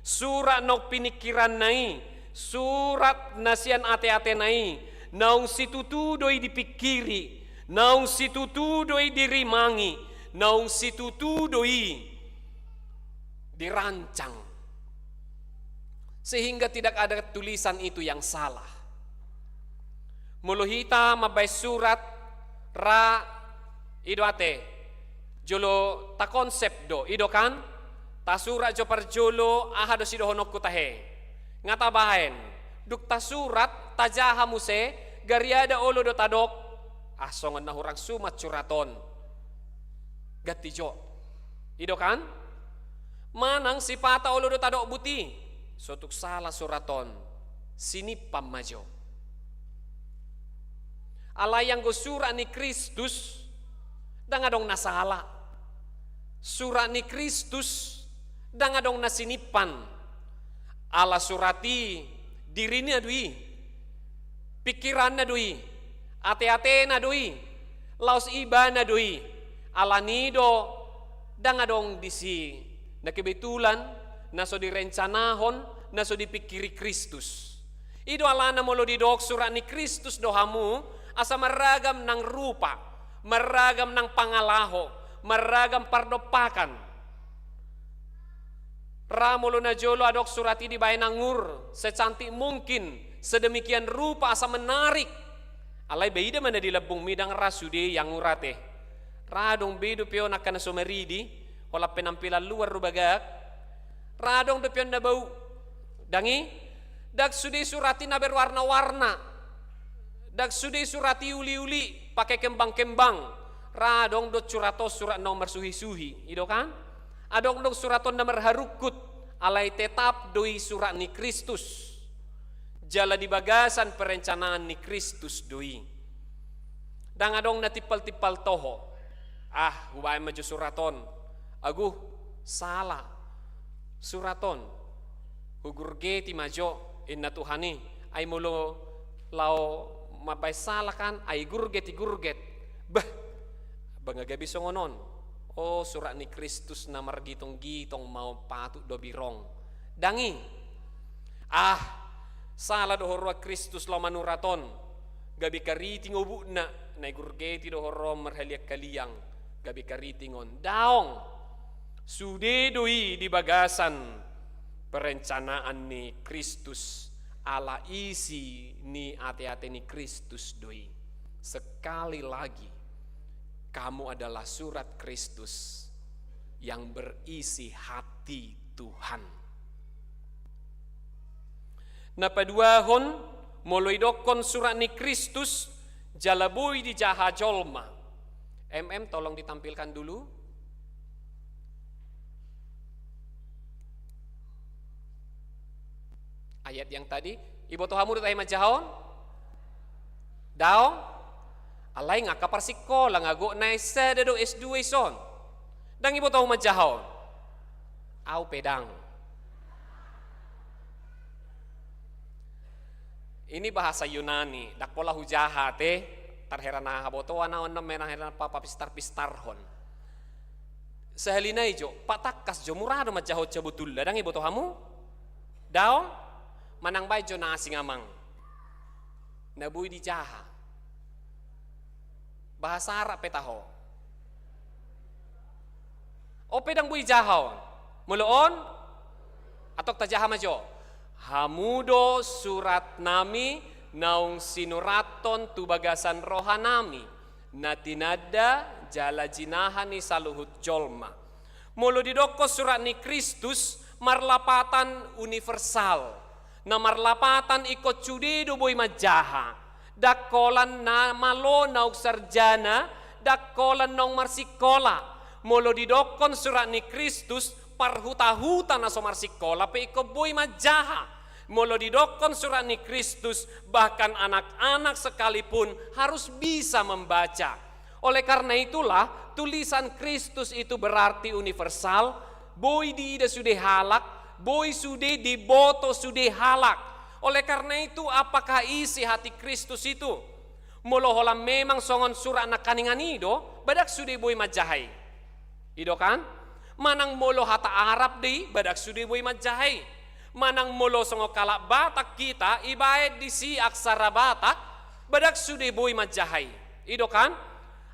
surat nok pinikiran nai surat nasian ate-ate nai naung si tutu doi dipikiri naung si tutu doi dirimangi naung si tutu doi dirancang sehingga tidak ada tulisan itu yang salah. Muluhita mabay surat ra ido ate jolo ta konsep do ido kan ta surat jo parjolo ahado sido honok kutahe ngata bahen duk ta surat tajaha muse gariada olo do tadok songon na hurang sumat suraton gatijo ido kan manang sipata olo do tadok buti sotuk salah suraton sini pamajo ala yang go surat ni Kristus dang adong nasala surat ni Kristus dang adong nasinipan ala surati dirinya dui, pikirannya dui, ate-ate na dui, laos iba na dui, ala nido dang adong disi na kebetulan na so direncanahon na so dipikiri Kristus. Ido alana molo didok surat ni Kristus dohamu asa maragam ng rupa, maragam ng pangalaho, maragam pardopakan. Ramolo na jolo adok surati di bayan nangur secantik mungkin, sedemikian rupa asa menarik. Alay beida mana dilabung midang rasudi yang ngurate. Radong bedo pio nakana someridi, wala penampilan luar rubagak. Radong de pio na bau. Dangi, dag sudi surati na berwarna-warna. Dag sudi surati uli-uli pakai kembang-kembang. Radong do curato surat nomor suhi-suhi, ido kan? Adong dong suraton nomor harukut alai tetap doi surat ni Kristus. Jala di bagasan perencanaan ni Kristus doi. Dang adong natipal-tipal toho. Hubay maju suraton. Aguh salah suraton. Hugurgeti majo inna Tuhani ay mulo lao mabay salah kan ay gurgeti gurget. Bangagabi songonon. Oh surat ni Kristus namar gitong-gitong mau patut do birong. Dangi. Salah dohorwa Kristus lo manuraton. Gabi kariting ubu na gurgeti dohoro merhaliak kaliang. Gabi karitingon. Daong. Sude doi di bagasan perencanaan ni Kristus ala isi ni ate-ate ni Kristus doi. Sekali lagi kamu adalah surat Kristus yang berisi hati Tuhan. Napaduahon moloidokon surat ni Kristus jalabui di jaha jolma. Tolong ditampilkan dulu. Ayat yang tadi, ibu tohamu datay majahon? Daong? Alay nga kaparsiko lang ago na isa dado S2 son. Dang ibo tahu majahon. Au pedang. Ini bahasa Yunani. Dakpola hujaha te tarheran na habotoan na onam menahheran papapistar-pistarhon. Sahalina ijo patakas jo murado majahot cabutul. Dang ibo tohamu? Daong manang bay jo nasi ngamang. Nabui di jaha. Bahasa Arab petaho. O pedang bui jahon. Muloon atok tajaha majo. Hamudo surat nami naung sinuraton tu bagasan rohanami. Natinada jala jinahani saluhut jolma. Mulo didoko surat ni Kristus marlapatan universal. Na marlapatan ikut cudido bui majaha. Dakolan na malo nauk sarjana, dakolan nong marsikola. Molo didokon surat ni Kristus parhuta-huta na so marsikola pe iko boy majaha. Molo didokon surat ni Kristus bahkan anak-anak sekalipun harus bisa membaca. Oleh karena itulah tulisan Kristus itu berarti universal. Boy di ida sudah halak, boy sudah diboto sudah halak. Oleh karena itu apakah isi hati Kristus itu? Moloholam memang songon surat na kaningan ido, badak sudi boy majahai. Ido kan? Manang molo hata Arab di, badak sudi boy majahai. Manang molo songo kalak Batak kita, ibaed di si aksara Batak, badak sudi boy majahai. Ido kan?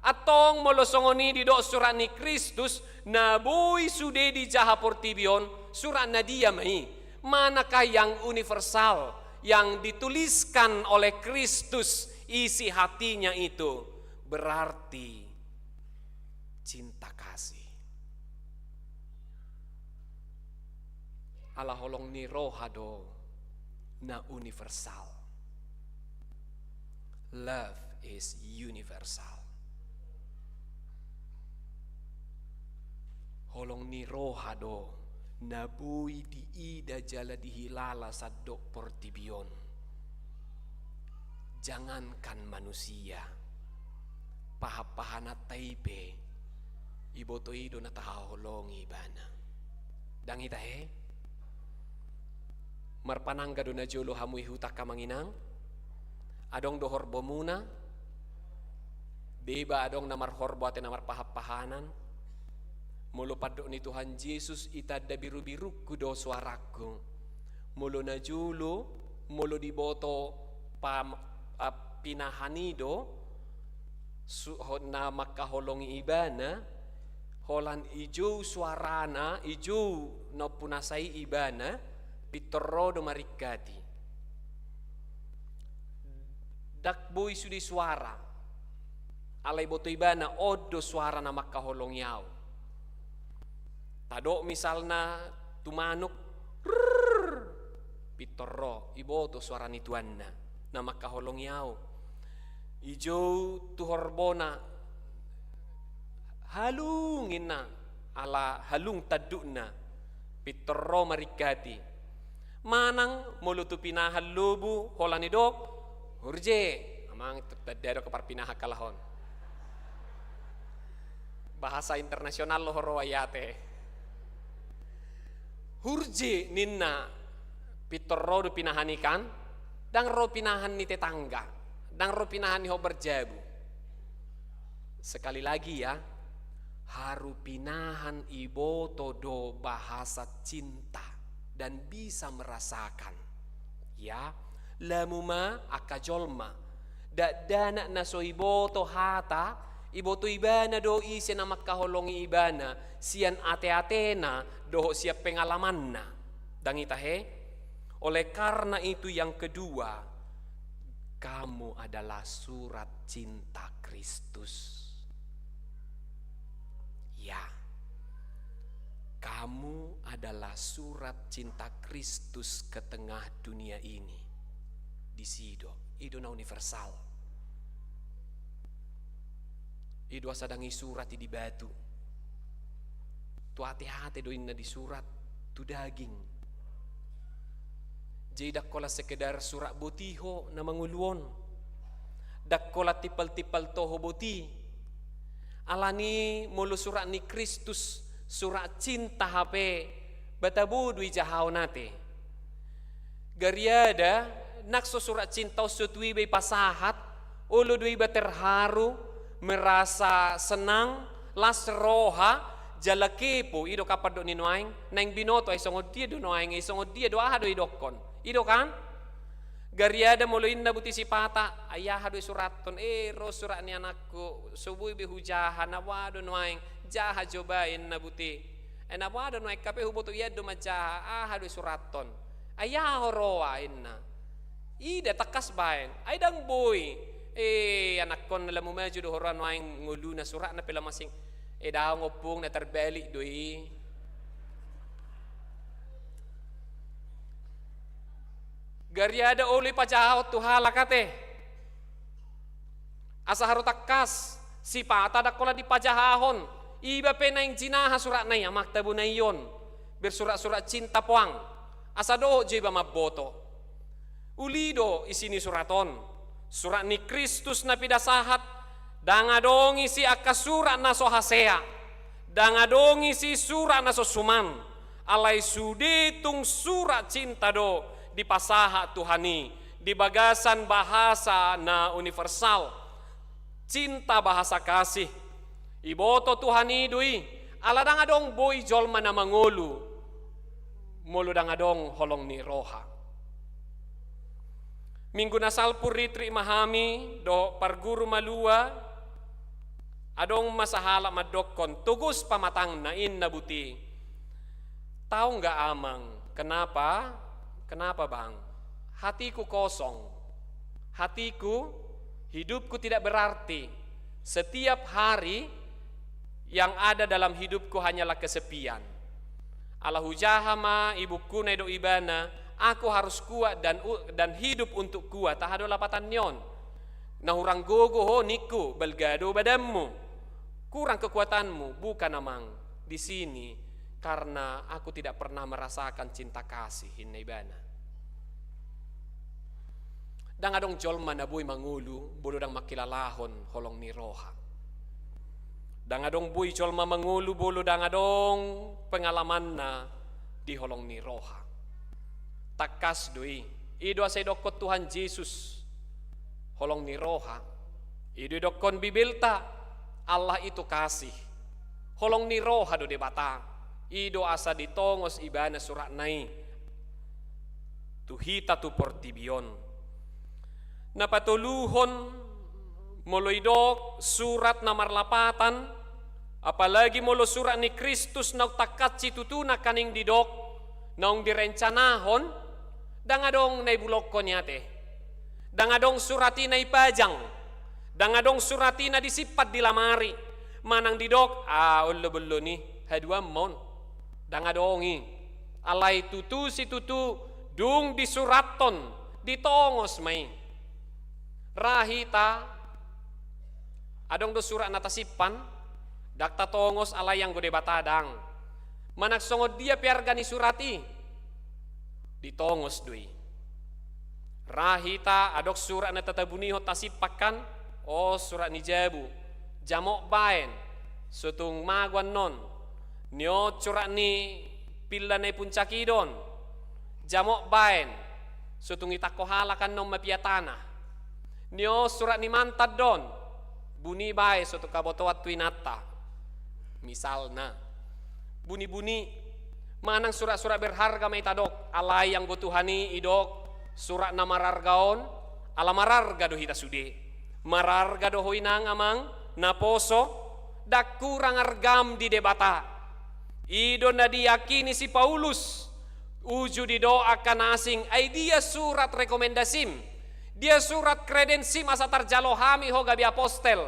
Atong molo songo ni dido surat ni Kristus, na boy sudi di jaha portibion, surat na dia mai. Manakah yang universal yang dituliskan oleh Kristus isi hatinya itu berarti cinta kasih. Allah holong ni rohado na universal. Love is universal. Holong ni rohado nabui di ida jala dihilala sadok portibion. Jangankan manusia, pahapahana taipe, iboto ido na taholongi bana. dang ita marpanangga do na jolo hamui hutak kamanginang adong dohor bomuna beba adong namar horbo ate namar pahap-pahanan mulo padok ni Tuhan Yesus ita da biru-biru kudo suaraku mulo na jolo mulo diboto pinahanido na makaholongi ibana holan ijo suarana ijo no punasai ibana pitoro do marikati dakboy sudi suara alai boto ibana odo suara na makaholongi au tado misalna tumanuk pitoro iboto suara ni tuanna na makaholongi au ijo tuhorbona halungin na ala halung taduna pitoro marikati manang mulutu pinahal lubu holani dok hurje amang tadero ke parpinaha kalahon bahasa internasional lo horo ayate hurje ninna pitoro do pinahanikan dang ro pinahan ni tetangga dang ro pinahan ni ho berjabu sekali lagi ya haru pinahan iboto do bahasa cinta dan bisa merasakan ya lamuma akajolma dana naso iboto hata iboto ibana do isi na makaholongi ibana sian ate-atena do siap pengalamanna dang itahe oleh karena itu yang kedua kamu adalah surat cinta Kristus. Ya, kamu adalah surat cinta Kristus ke tengah dunia ini. Di sido, idona universal. Ido sadangi surat di batu. Tu hati-hati do inna di surat tu daging. Jadi dakkola sekedar surat botiho na manguluon. Dakkola tipal-tipal toho boti. Alani mulu surat ni Kristus surat cinta hape batabudu ijahau nate. Gariada nakso surat cinta sutui be pasahat ulu dui terharu merasa senang las roha jala kepo ido kapado ni noaing nang binoto ay songod dia do noaing ay songod dia do aha do idokon ido kan gariada mulu inna buti sipata ayah hadu suraton ro surat ni anakku subui be hujahan awado noaing jaha jobain na buti ena awado noaing kape huboto yado majaha hadu suraton ayah horoa inna ida takas bain ay dang boy anak kon nala mumaju do horan noaing ngulu na surat na pila masing daw ngopong na terbalik doi gariada oli pajahaw tuhala kate asa haru takas si pata dakola di pajahahon iba penaing jinaha surat na ya maktabu na iyon bersurat-surat cinta poang asa do jiba maboto ulido isini suraton surat ni Kristus na pidasahat dangadongi si akasurat na so hasea dangadongi si surat na so suman alai suditung surat cinta do di pasaha Tuhani di bagasan bahasa na universal cinta bahasa kasih iboto Tuhani dui ala dangadong boy jolma na mangulu mulu dangadong holong ni roha minggu nasal puritri mahami do parguru malua adong masahala madokon tugus pamatang na inna buti tahu nggak amang kenapa bang hatiku kosong hatiku hidupku tidak berarti setiap hari yang ada dalam hidupku hanyalah kesepian ala hujahama ibuku nedo ibana aku harus kuat dan hidup untuk kuat tak ada lapatan nyon nah orang gogo ho niku belgado badanmu kurang kekuatanmu bukan amang di sini karena aku tidak pernah merasakan cinta kasih hinna ibana dang adong jolma na boy mangulu bolo dang makilalahon holong ni roha dang adong boy jolma mangulu bolo dang adong pengalaman na di holong ni roha. Takas doi, ido asay dokot Tuhan Yesus, holong ni roha. Ido dokon Bibelta, Allah itu kasih. Holong ni roha do debata, ido asa ditongos ibana surat nai. Tuhita tu portibion. Napatuluhon moloidok surat nomor 8, apalagi molo surat ni Kristus na takat situtuna kaning didok naong direncanahon dangadong naibulokko niya te. Dangadong surati na ipajang, dangadong surati na disipat di lamari. Manang didok, ulo-bulo ni hadwa mon. Dangadongi alay tutu si tutu dung disuraton ditongos may. Rahita adong do surat natasipan dakta tongos alay yang gode batadang. Manaksongod dia piarga ni surati ditongos dui. Rahita adok surat na tatabuniho tasipakan surat ni jabu jamok baen sutung magwan non nyo surat ni pila na puncakidon jamok baen sutung itakohalakan non mapiatana nyo surat ni mantad don buni bae sutung kabotowat tuinata misalna buni-buni manang surat-surat berharga may tadok alay yang gotuhani idok surat na marargaon ala mararga do hita sude mararga do hoinang amang naposo dak kurang argam di debata ido na diyakini si Paulus uju didoakan asing ay dia surat rekomendasim dia surat kredensim asa tarjalohami ho gabi apostel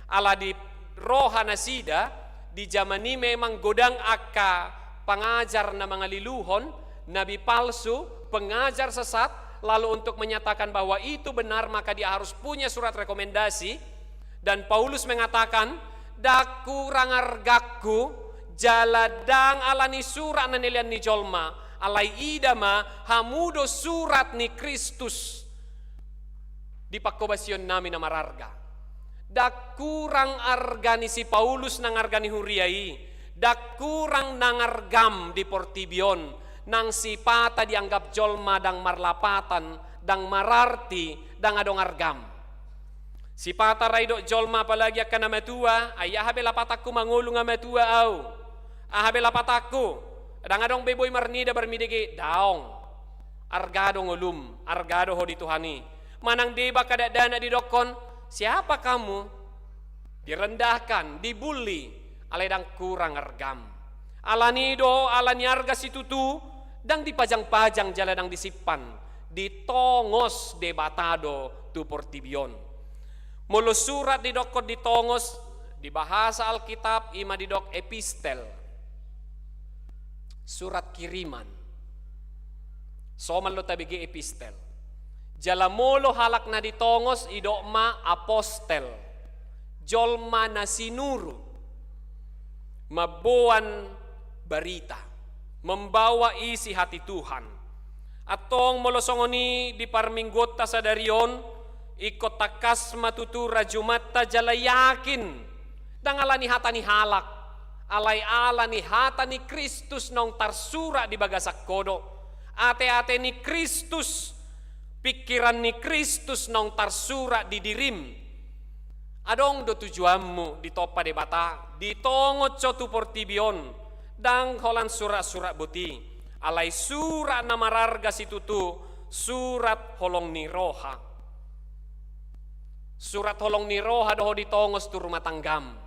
ala di roha nasida di zaman ini memang godang akka pengajar na mga liluhon nabi palsu pengajar sesat lalu untuk menyatakan bahwa itu benar maka dia harus punya surat rekomendasi dan Paulus mengatakan dak kurang argaku jaladang alani surat na nilian ni jolma alay idama hamudo surat ni Kristus di pakobasyon namin na mararga. Dak kurang arga ni si Paulus nang arga ni Huriai. Dak kurang nangargam di Portibion nang si pata dianggap jolma dang marlapatan dang mararti dang adong argam. Si pata raido jolma apalagi akan namatua ayah habela pataku mangulung amatua au. Ahabela pataku dang adong beboy marnida bermidege daong. Argado ngulum, argado ho dituhani. Manang deba kada dana didokon, siapa kamu? Direndahkan, dibully, aledang kurang argam. Alanido, alani arga situtu, dang dipajang-pajang jaladang disipan, ditongos debatado tu Portibion. Mulu surat didokon ditongos, di bahasa Alkitab ima didok epistel. Surat kiriman. Soman lo tabigi epistel. Jalamolo halak na ditongos idokma apostel. Jolma na sinuru. Mabuan barita. Membawa isi hati Tuhan. Atong molosongoni di parminggota sa darion. Ikot takas matutura jumata jalayakin. Dangalani hata ni halak. Alay-ala ni hata ni Kristus nong tarsura di bagasak kodo. Ate-ate ni Kristus. Pikiran ni Kristus nong tarsura di dirim. Adong do tujuanmu di topa debata. Di tongot cotu Portibion. Dang holan surat-surat buti. Alay surat na mararga situtu. Surat holong ni roha. Surat holong ni roha doho di tongos tu rumah tanggam.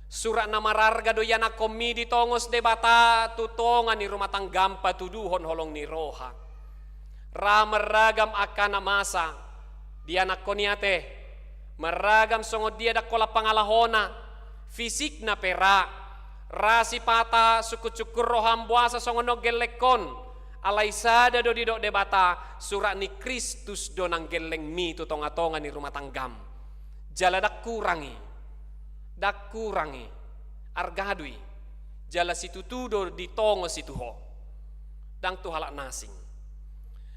Surat na mararga do yana komi di tongos debata. Tutongan ni rumah tanggam patuduhon holong ni roha. Ramaragam akan masa dia nak koniate maragam songod dia dakola pangalahona fisik na pera rasi pata suku-cukur roham buasa songono gelekon alay sada do didok debata surat ni Kristus do nang geleng mi tutonga-tonga ni rumah tanggam jala dak kurangi argadui jala situtu do ditongo situho dang tu halak nasing.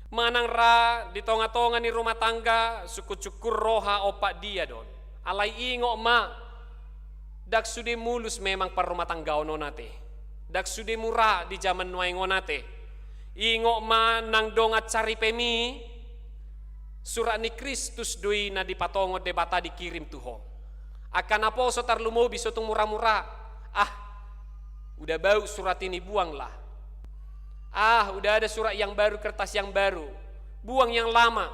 Manang ra di tonga-tonga ni rumah tangga suku cukur roha opak dia don. Alay ingo ma dak sudi mulus memang par rumah tangga ono nate. dak sude murah di zaman nuai ngonate. Ingo ma nang dongat cari pemi surat ni Kristus doi na dipatongo debata dikirim Tuho. Akan apa so tarlumo biso tung murah-murah. Udah bau surat ini buanglah. Udah ada surat yang baru, kertas yang baru. Buang yang lama.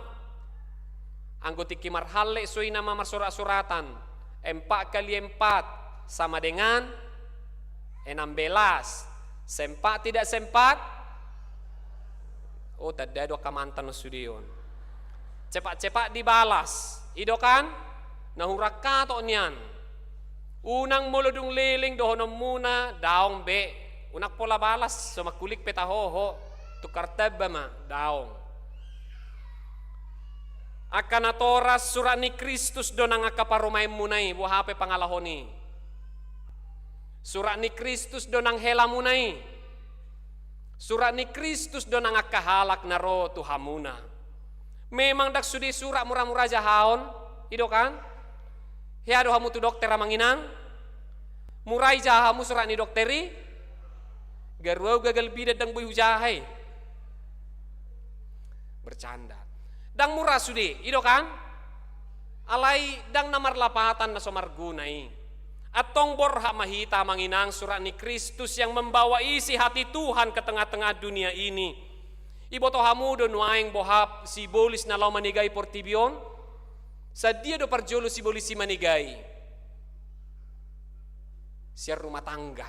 Anggoti kimar halle soi nama surat-suratan. 4 kali 4 sama dengan 16. Sempat tidak sempat? Oh, tidak ada kamantan sudion. Cepat-cepat dibalas. Ido kan? Nahuraka to niyan. Unang muludung liling dohonom muna daong be. Unak pola balas so makulik petahoho. Tukar teba ma daong. Akan atoras surat ni Kristus donang akaparumay munay buhape pangalahoni. Surat ni Kristus donang hela munay. Surat ni Kristus donang akahalak naro tuhamuna. Memang dak sudi surat murah-murah jahaon. Ido kan? Hiado hamu tu dokter amanginang. Murai jahamu surat ni dokteri. Garuau gagal bidat dang buih jahai. Bercanda. Dang murah sudi, ido kan? Alai dang namar lapatan na somargunai. Atong borha mahita manginang surat ni Kristus yang membawa isi hati Tuhan ke tengah-tengah dunia ini. Iboto hamu do nuaing bohap si bolis na lau manigay portibion. Sadia do parjolo si bolis si manigay. Siar rumah tangga.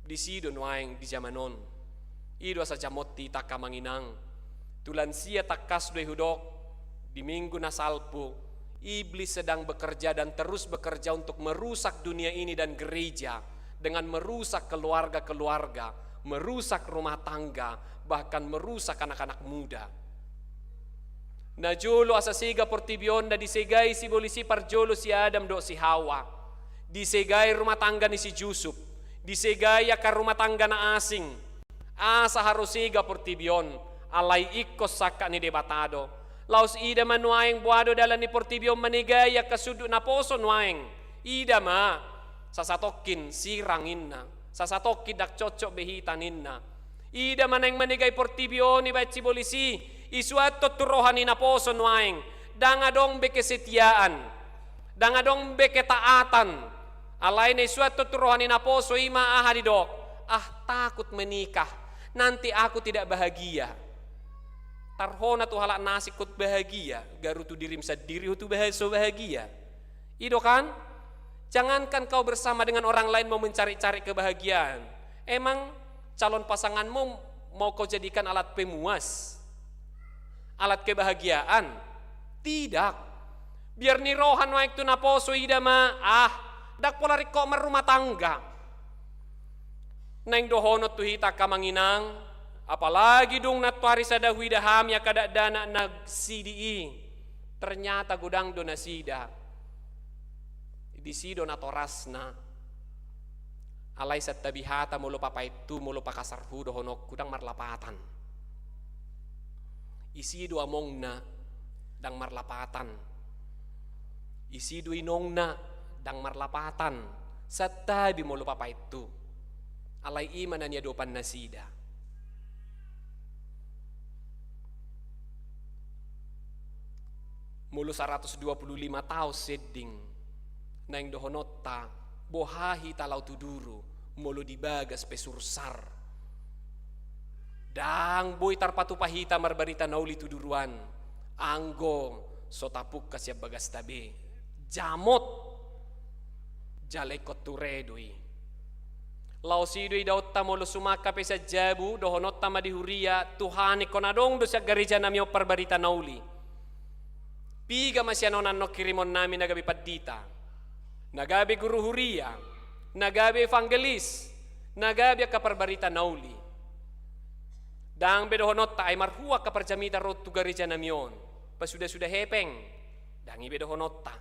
Di sido nuaing di zamanon. Ido sa jamotti taka manginang. Tulan sia takas doy hudok. Di minggu nasalpo. Iblis sedang bekerja dan terus bekerja untuk merusak dunia ini dan gereja. Dengan merusak keluarga-keluarga. Merusak rumah tangga. Bahkan merusak anak-anak muda. Najolo asasiga portibion na disegay si bolisi parjolo si Adam do si Hawa. Disegay rumah tangga ni si Yusuf. Disegay ka rumah tangga na asing. Asa harusiga portibion. Alay ikos saka ni debatado. Laos ida manuaing buado dalan ni portibion manigaya kasudut na poso nuaing. Ida ma sasatokin sirangin na. Sasatokin dak cocok behitanin na. Ida manang manigay portibion ni ba't si bolisi. Isuato turohanin na poso nuaing. Dangadong be kesetiaan. Dangadong be ketaatan. Alay na isuato turohanin na poso ima ahadidok. Takut menikah. Nanti aku tidak bahagia. Tarhona tu halak nasi kut bahagia. Garu tu dirim sadiri tu bahagia. Ido kan? Jangankan kau bersama dengan orang lain mau mencari-cari kebahagiaan. Emang calon pasanganmu mau kau jadikan alat pemuas? Alat kebahagiaan? Tidak. Biar ni rohan waik tu naposo idama. Dak pola riko merumah tangga. Neng dohonot tu hita kamanginang. Apalagi dong natuari sadahui daham ya kada dana nagsidii. Ternyata gudang do nasida. Di sido natorasna. Alay sa tabihata mulo papaitu mulo pakasarhu dohonok gudang marlapatan. Isido among na dang marlapatan. Isido inong na dang marlapatan. Sa tabi mo lupa itu. Alay iman na niya dopan nasida. Mulu 125 tao seding. Naing dohonota bohahi talau tuduru. Mulu dibagas pesursar. Dang boy tarpatu pahita marbarita nauli tuduruan. Anggo sotapuk kasya bagas tabi. Jamot jalekot turedoi. Lausidoi daot tamolo sumaka pesa jabu dohonot tama dihuria Tuhani konadong do siya gereja namyo parbarita nauli. Piga masyanon no kirimon namin nagabi padita. Nagabi guru huria, nagabi evangelis, nagabi kaparbarita nauli. Dang bedohonot ta ay marhuwa kaparjamita rot tu gereja namyon. Pasudah-sudah hepeng. Dangi bedohonot ta.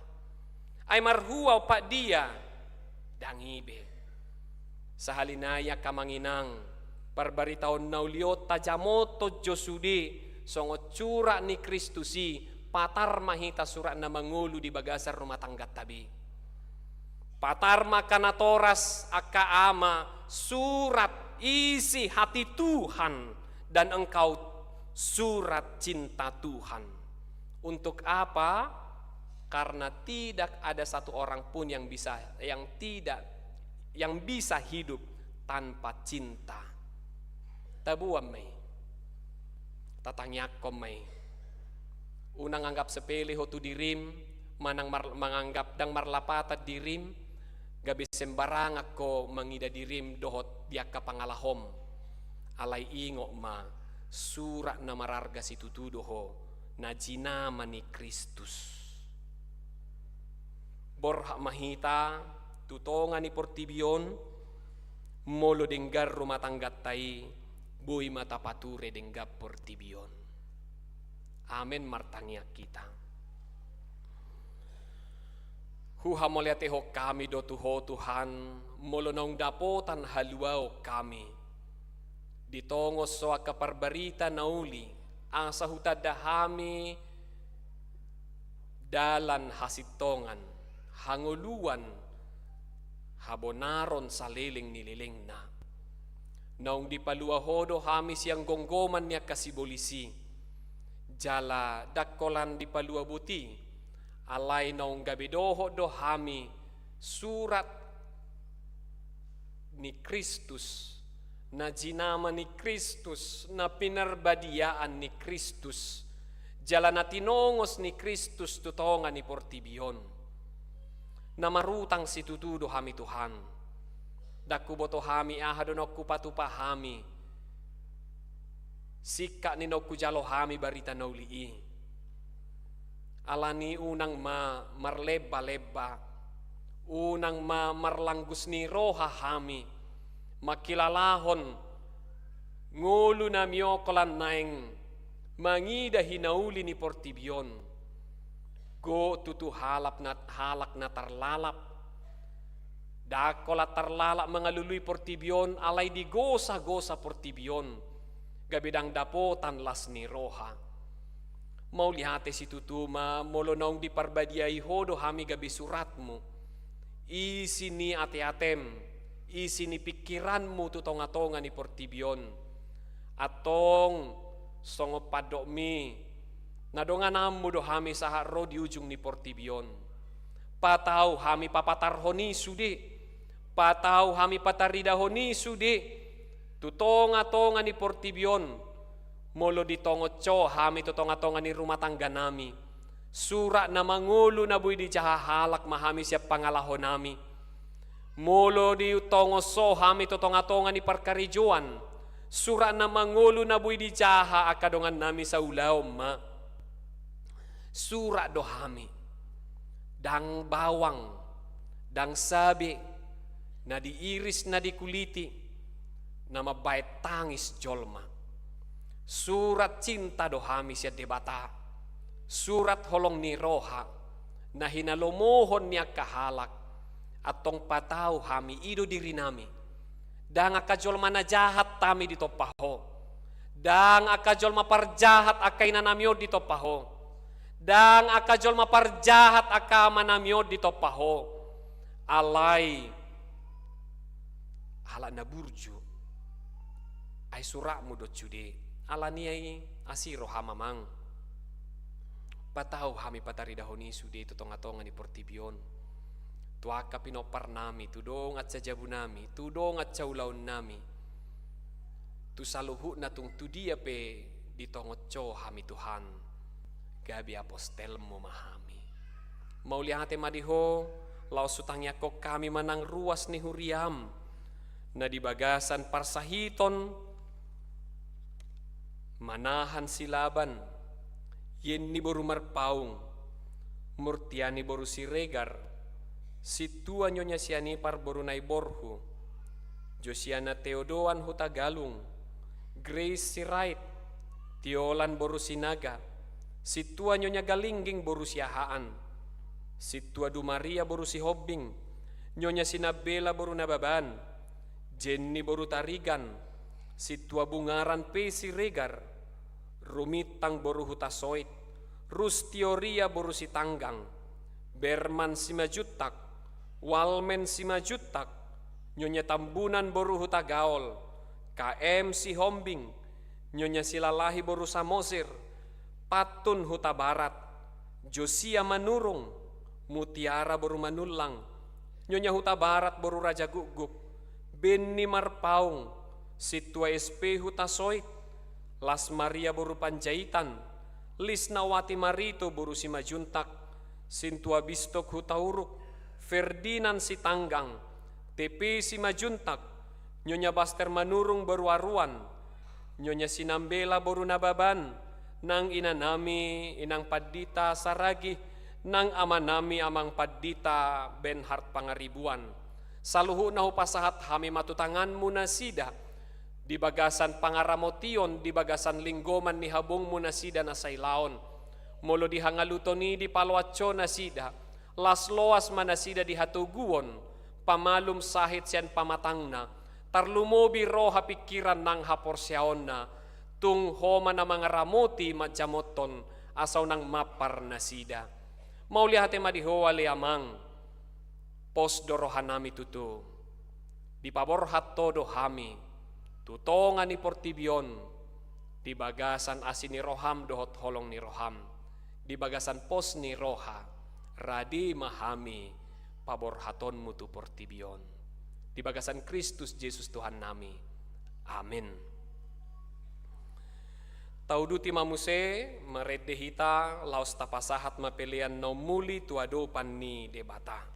Ay marhuwa pak dia. Dangi be. Sahalinaya kamanginang. Parbaritaon nauliot tajamoto josudi. Songot cura ni Kristusi. Patar mahita surat na mangulu di bagasar rumah tangga tabi. Patar makanatoras aka ama surat isi hati Tuhan dan engkau surat cinta Tuhan. Untuk apa? Karena tidak ada satu orang pun yang bisa hidup tanpa cinta. Tabuam may. Tatangyak ko may. Unang anggap sepele ho tu dirim, manang manganggap dang marlapatat dirim, gabi sembarang ako mangida dirim dohot diak kapangalahom. Alay ingo ma surat na mararga si tutudo ho na jinama ni Kristus. Borha mahita tutongan ni Portibion molo denggar rumah tanggat tai buy mata pature denggap Portibion. Amen martangya kita. Huha moliateho kami do tuho Tuhan molo nong dapotan haluao kami. Ditongos soa kaparbarita nauli ang sahutada hami dalan hasitongan hanguluan habonaron sa liling nililing na. Naung dipaluahodo hami siyang gonggoman niya kasibolisi. Jala dakkolan dipaluabuti. Alay naung gabidoho do hami surat ni Kristus. Na jinama ni Kristus. Na pinarbadiaan ni Kristus. Jala na tinongos ni Kristus tutongan ni Portibion. Na marutang si tutudo hami Tuhan. Dakuboto hami ahadon aku patupahami. Sika ni ku jalo hami barita naulii. Alani unang marleba-leba. Unang marlanggus ni roha hami. Makilalahon. Ngulu na miyokolan naeng. Mangida hinauli ni Portibion. Go tutu halak na tarlalap. Dakola tarlalap mangalului Portibion. Alay di gosa-gosa Portibion. Gabidang dapotan las ni roha. Mau lihate si tutuma molo naung diparbadiai hodo hami gabi suratmu. Isi ni ate-atem, isi ni pikiranmu tutonga-tonga ni Portibion. Atong songo padok mi nadonganamu do hami saharo di ujung ni Portibion. Patau hami papatarhoni sudi. Patau hami pataridahoni sudi. Tutonga-tonga ni Portibion. Molo ditongoco hami tutonga-tonga ni rumah tangga nami. Surat na mangulo na buy di jahahalak mahami siya pangalahon nami. Molo di tongoso hami tutonga-tonga ni parkarijuan. Surat na mangulo na buy di jaha akadongan nami sa ulaw ma. Surat do hami. Dang bawang. Dang sabi. Na diiris na dikuliti. Na mabait tangis jolma. Surat cinta do hami siya debata. Surat holong ni roha. Na hinalomohon niya kahalak. Atong pataw hami ido diri nami. Dang akajolma na jahat tami dito paho. Dang akajolma parjahat akay na namyo dito paho. Dang akajolma parjahat akama namyo dito paho. Alay. Hala na burju. Ay surakmu do cude. Alaniay asiro hamamang. Pataw hami pataridahoni sude tutonga-tonga ni Portibion. Tuaka pinopar nami, tudong at sajabu nami, tudong at saulaon nami. Tu saluhu na tung tudia pe ditongotco hami Tuhan. Gabi apostel mo mahami. Maulihate madiho, lau sutangnya kok kami manang ruas ni huriam. Na di bagasan parsahiton, manahan silaban, yen ni boru marpaung, murtiani boru si regar, situa nyonya siani par boru nai borhu, Josiana Teodoan hutagalung, Grace si right, Tiolan boru sinaga, situa nyonya galingging boru siahaan, situa Dumaria boru si hobbing, nyonya sinabela boru nababan, Jenny boru tarigan, situa bungaran pe si regar, Rumitang boru hutasoit, Rustioria boru si tanggang, Berman si majutak, Walmen si majutak, Nyonya Tambunan boru huta gaol, KM si Hombing, Nyonya Silalahi boru Samosir, Patun huta barat, Josia Manurung, Mutiara boru Manulang, Nyonya huta barat boru Raja Guguk, Benni Marpaung, Situa SP huta Soit, Las Maria boru Panjaitan, Lisnawati Marito boru Simajuntak, Sintua Bistok huta Uruk, Ferdinand Sitanggang, TP Simajuntak, Nyonya Baster Manurung boru Aruan, Nyonya Sinambela boru Nababan, nang ina nami inang Padita Saragi, nang ama nami amang Padita Benhart Pangaribuan. Saluhu nahu pasahat hami matutanganmu nasida, di bagasan Pangaramotion, di bagasan Linggoman ni habungmu nasida na saylaon. Molo di Hangalutoni di Palwaco nasida, Las Loas manasida di Hatuguon, pamalum sahit sian pamatangna, tarlumobi roha pikiran nang haporsyaon na, tung homa na mga ramoti madjamoton, asaw nang mapar nasida. Maulihate madihowa liamang, pos dorohan nami tutu, di paborhat todo hami, tutongan ni Portibion, di bagasan asin ni Roham dohot holong ni Roham, di bagasan pos ni Roha, radi mahami, paborhaton mutu Portibion. Di bagasan Kristus Yesus Tuhan nami. Amin. Tauduti mamuse meredehita laos tapasahat mapelian nomuli tuado panni debata.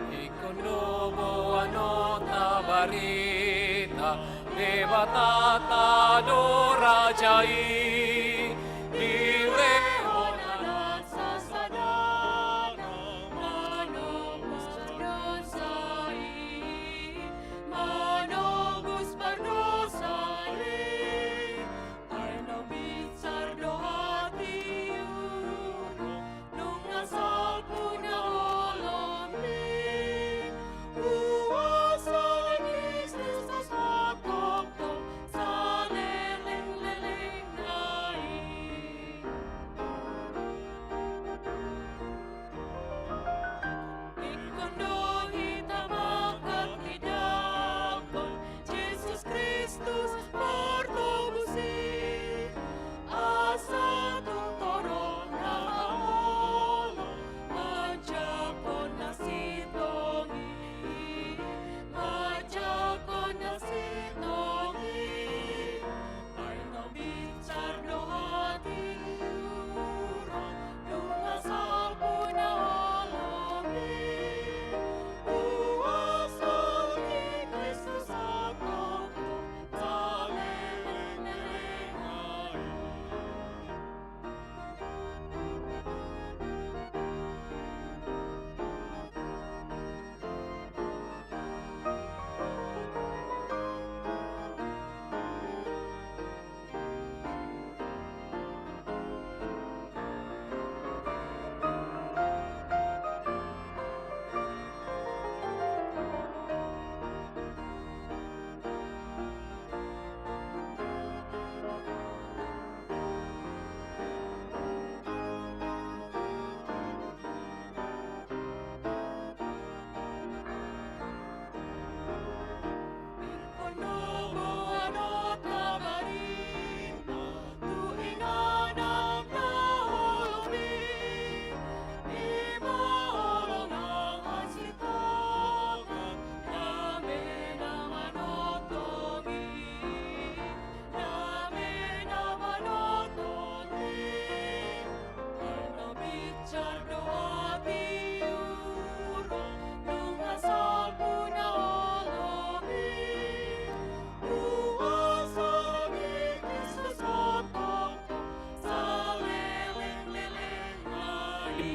Ikonobo ano tabarita, debatata do rajai, direhon anak sasadana, manobus pardosai, manobus pardosai, ay nabitsar do hati uno, nung asal puna Kristus sa pagtong sa leleng-leleng na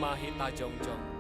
mahita jongjong.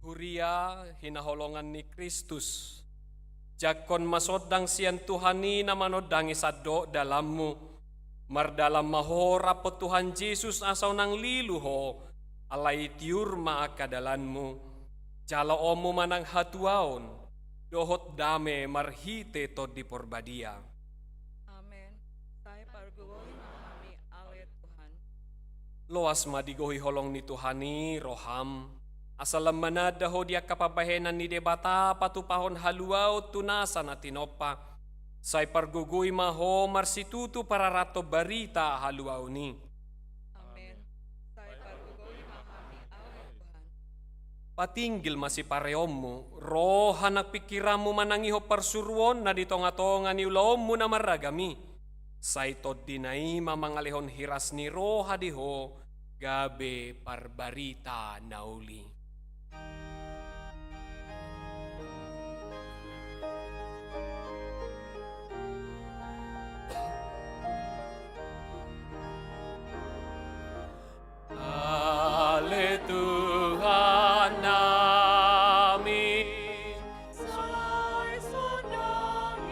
Huria hinaholongan ni Kristus. Jakon masodang siyan Tuhani na manodangi sado dalammu. Mardalam mahora po Tuhan Yesus asaw ng liluho, alay tiurma akadalanmu. Jalao mo manang hatuaon, dohot dame marhite to di porbadia. Amen. Saya pargugoy na kami alit Tuhan. Loas madigohi holong ni Tuhani roham. Asalam manadaho dia kapabahenan ni debata patupahon haluaw tunasan at tinopa. Say pargugoy maho marsitutu para rato barita haluaw ni. Amen. Saya pargugoy na kami alit Tuhan. Patinggil masipareom mo, roha nagpikiram mo manangiho parsuruon na ditonga-tonga ni ulom mo na maragami. Say tod dinay mamangalihon hiras ni roha diho, gabe parbarita nauli. Ale Tuhan namin, Say sunangima,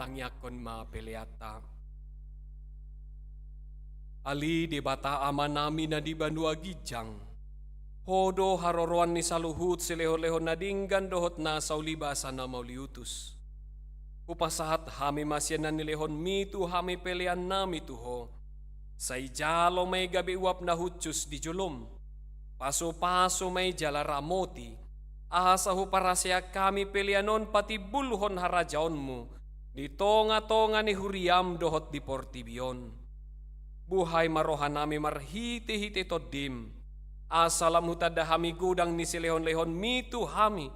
tangyakon mapeleata. Ali di bata ama nami na di banua gijang. Hodo haroroan ni saluhut sileho-leho na dinggan dohot na saulibasan na mauliutus. Upasahat hami masyan na nilehon mitu hami pelean nami tuho. Say jalo may gabi uap na hutsus di julom. Paso-paso may jala ramoti. Ahasahu para siya kami pelianon pati bulhon harajaon mo. Di tonga-tonga ni huriam dohot di portibion. buhay marohanami marhiti-hiti todim. Asalam hutada hami gudang ni silehon-lehon mitu hami.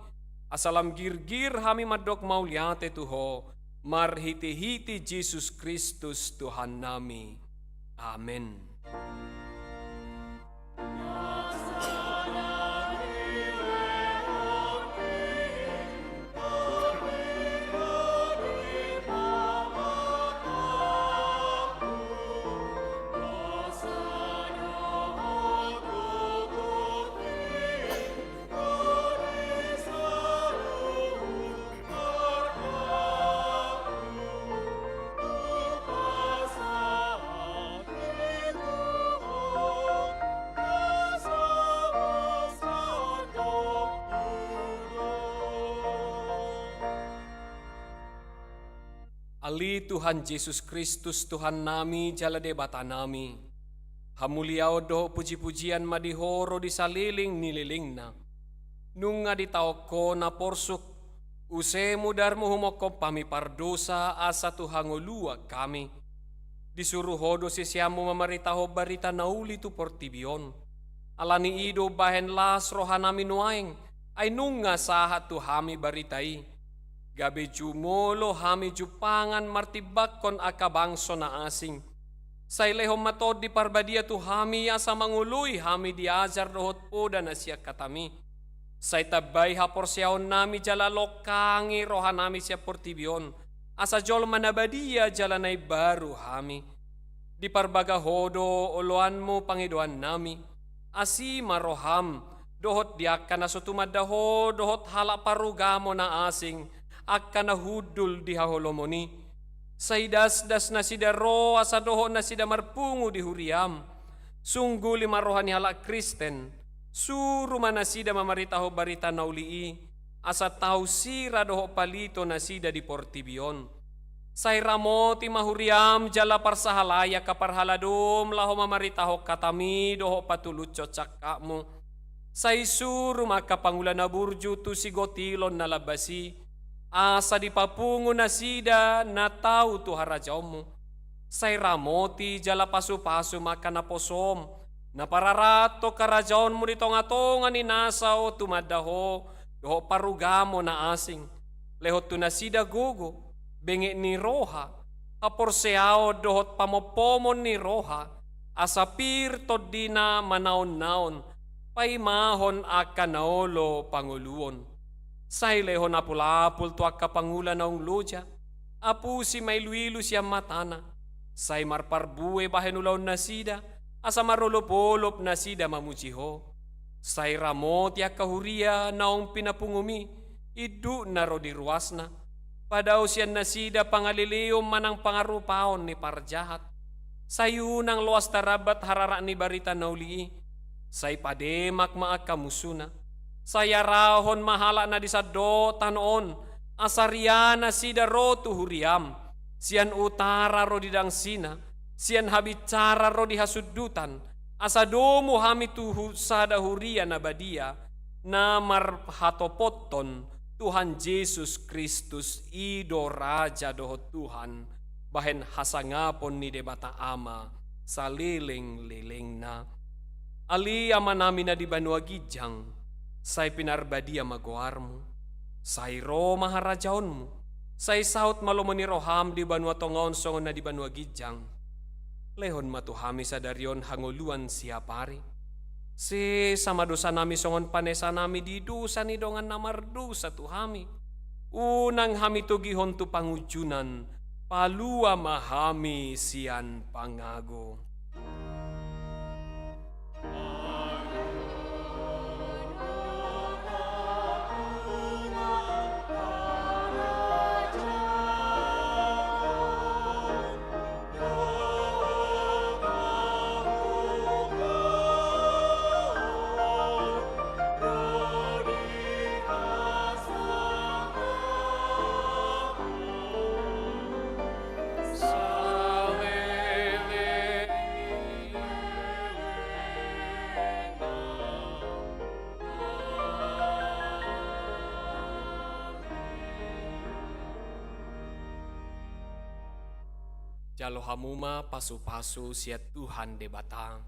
Asalam girgir hami madok mauliate Tuho. Marhiti-hiti Jesus Kristus Tuhan nami. Amen. Ali Tuhan Yesus Kristus Tuhan nami jala debata nami. Hamuliao do puji-pujian madihoro di saliling nililing na. Nunga di tao ko na porsuk. Use mudarmu humokom pami pardosa asa Tuhan ngolua kami. Disuruh hodo sisiamu mamaritaho barita nauli tu portibion. Alani ido bahen las rohanami nuaeng. Ay nunga sahat tu hami baritai. Gabe jumolo hami jupangan martibak kon akabangso na asing. Say lehom matod di parbadia tu hami asa mangului hami diajar dohot poda na siya katami. Say tabay hapor siyaon nami jala lokangi rohanami siya portibion. Asa jol manabadia jala nay baru hami. Di parbaga hodo oloan mo pangidoan nami. Asi maroham dohot diakan na sutumadaho dohot hala parugamo na asing. Akka na hudul di haholomoni. Saidas-das na sida ro asa doho na sida marpungu di huriam. Sungguh lima rohani halak Kristen. Suru mana sida mamaritaho barita naulii. Asa tau sira doho palito na sida di portibion. Say ramoti mahuriam jala parsahalaya kaparhaladom laho mamaritaho katami doho patulut cocakakmu. Say suru maka pangulan na burju tu si gotilon na labasi. Asa di papungo na sida na tau tu harajamu. Say ramoti jala pasu-pasu maka na posom. Na pararato karajaon mo di tonga-tonga ni nasa o tumadaho. Doho parugamo na asing. Lehot tu na sida gugo. Bengi ni roha. Haporseao dohot pamopomon ni roha. Asa pirto di na manaon-naon. Paimahon akanaolo panguluon. Say lehon apul-apul tu akka pangulan naong loja. Apu si may luilu siya matana. Say marparbue bahenulaw na sida. Asa marolop-olop na sida mamujiho. Say ramot ya kahuria naong pinapungumi. Idu na rodiruas na. Padaw siyan na sida pangaliliom manang pangarupaon ni parjahat. Sayunang luas tarabat harara ni barita naulii. Say pademak maakamusuna. Saya rahon mahala na di sado tanon. Asariana sida ro tu huriam. Sian utara ro di dangsina. Sian habicara ro di hasudutan. Asadomu hami tu sada huria na badia. Na marhatopoton Tuhan Yesus Kristus ido raja doho Tuhan. Bahen hasangapon ni debata ama. Saliling-liling na. Ali ama namin na di Banua Gijang. Say pinarbadia magoarmu. Say ro maharajaonmu. Say saut malomoni roham di Banua Tongaon songon na di Banua Gijang. Lehon matuhami sa darion hanguluan siapari. Si sama dosa nami songon panesa nami di dosa ni dongan namardu sa tuhami. Unang hami tugihon tu pangujunan. Palua mahami sian pangago. jalo hamuma pasu-pasu siat Tuhan de batang.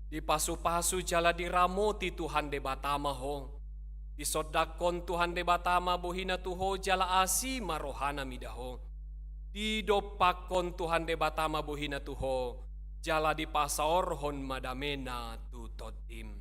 Di pasu-pasu jala diramoti Tuhan de batama ho. Di sodakon Tuhan de batama bohina tuho jala asi marohana midaho. Di dopakon Tuhan de batama bohina tuho jala di pasaorhon madamena tutotim.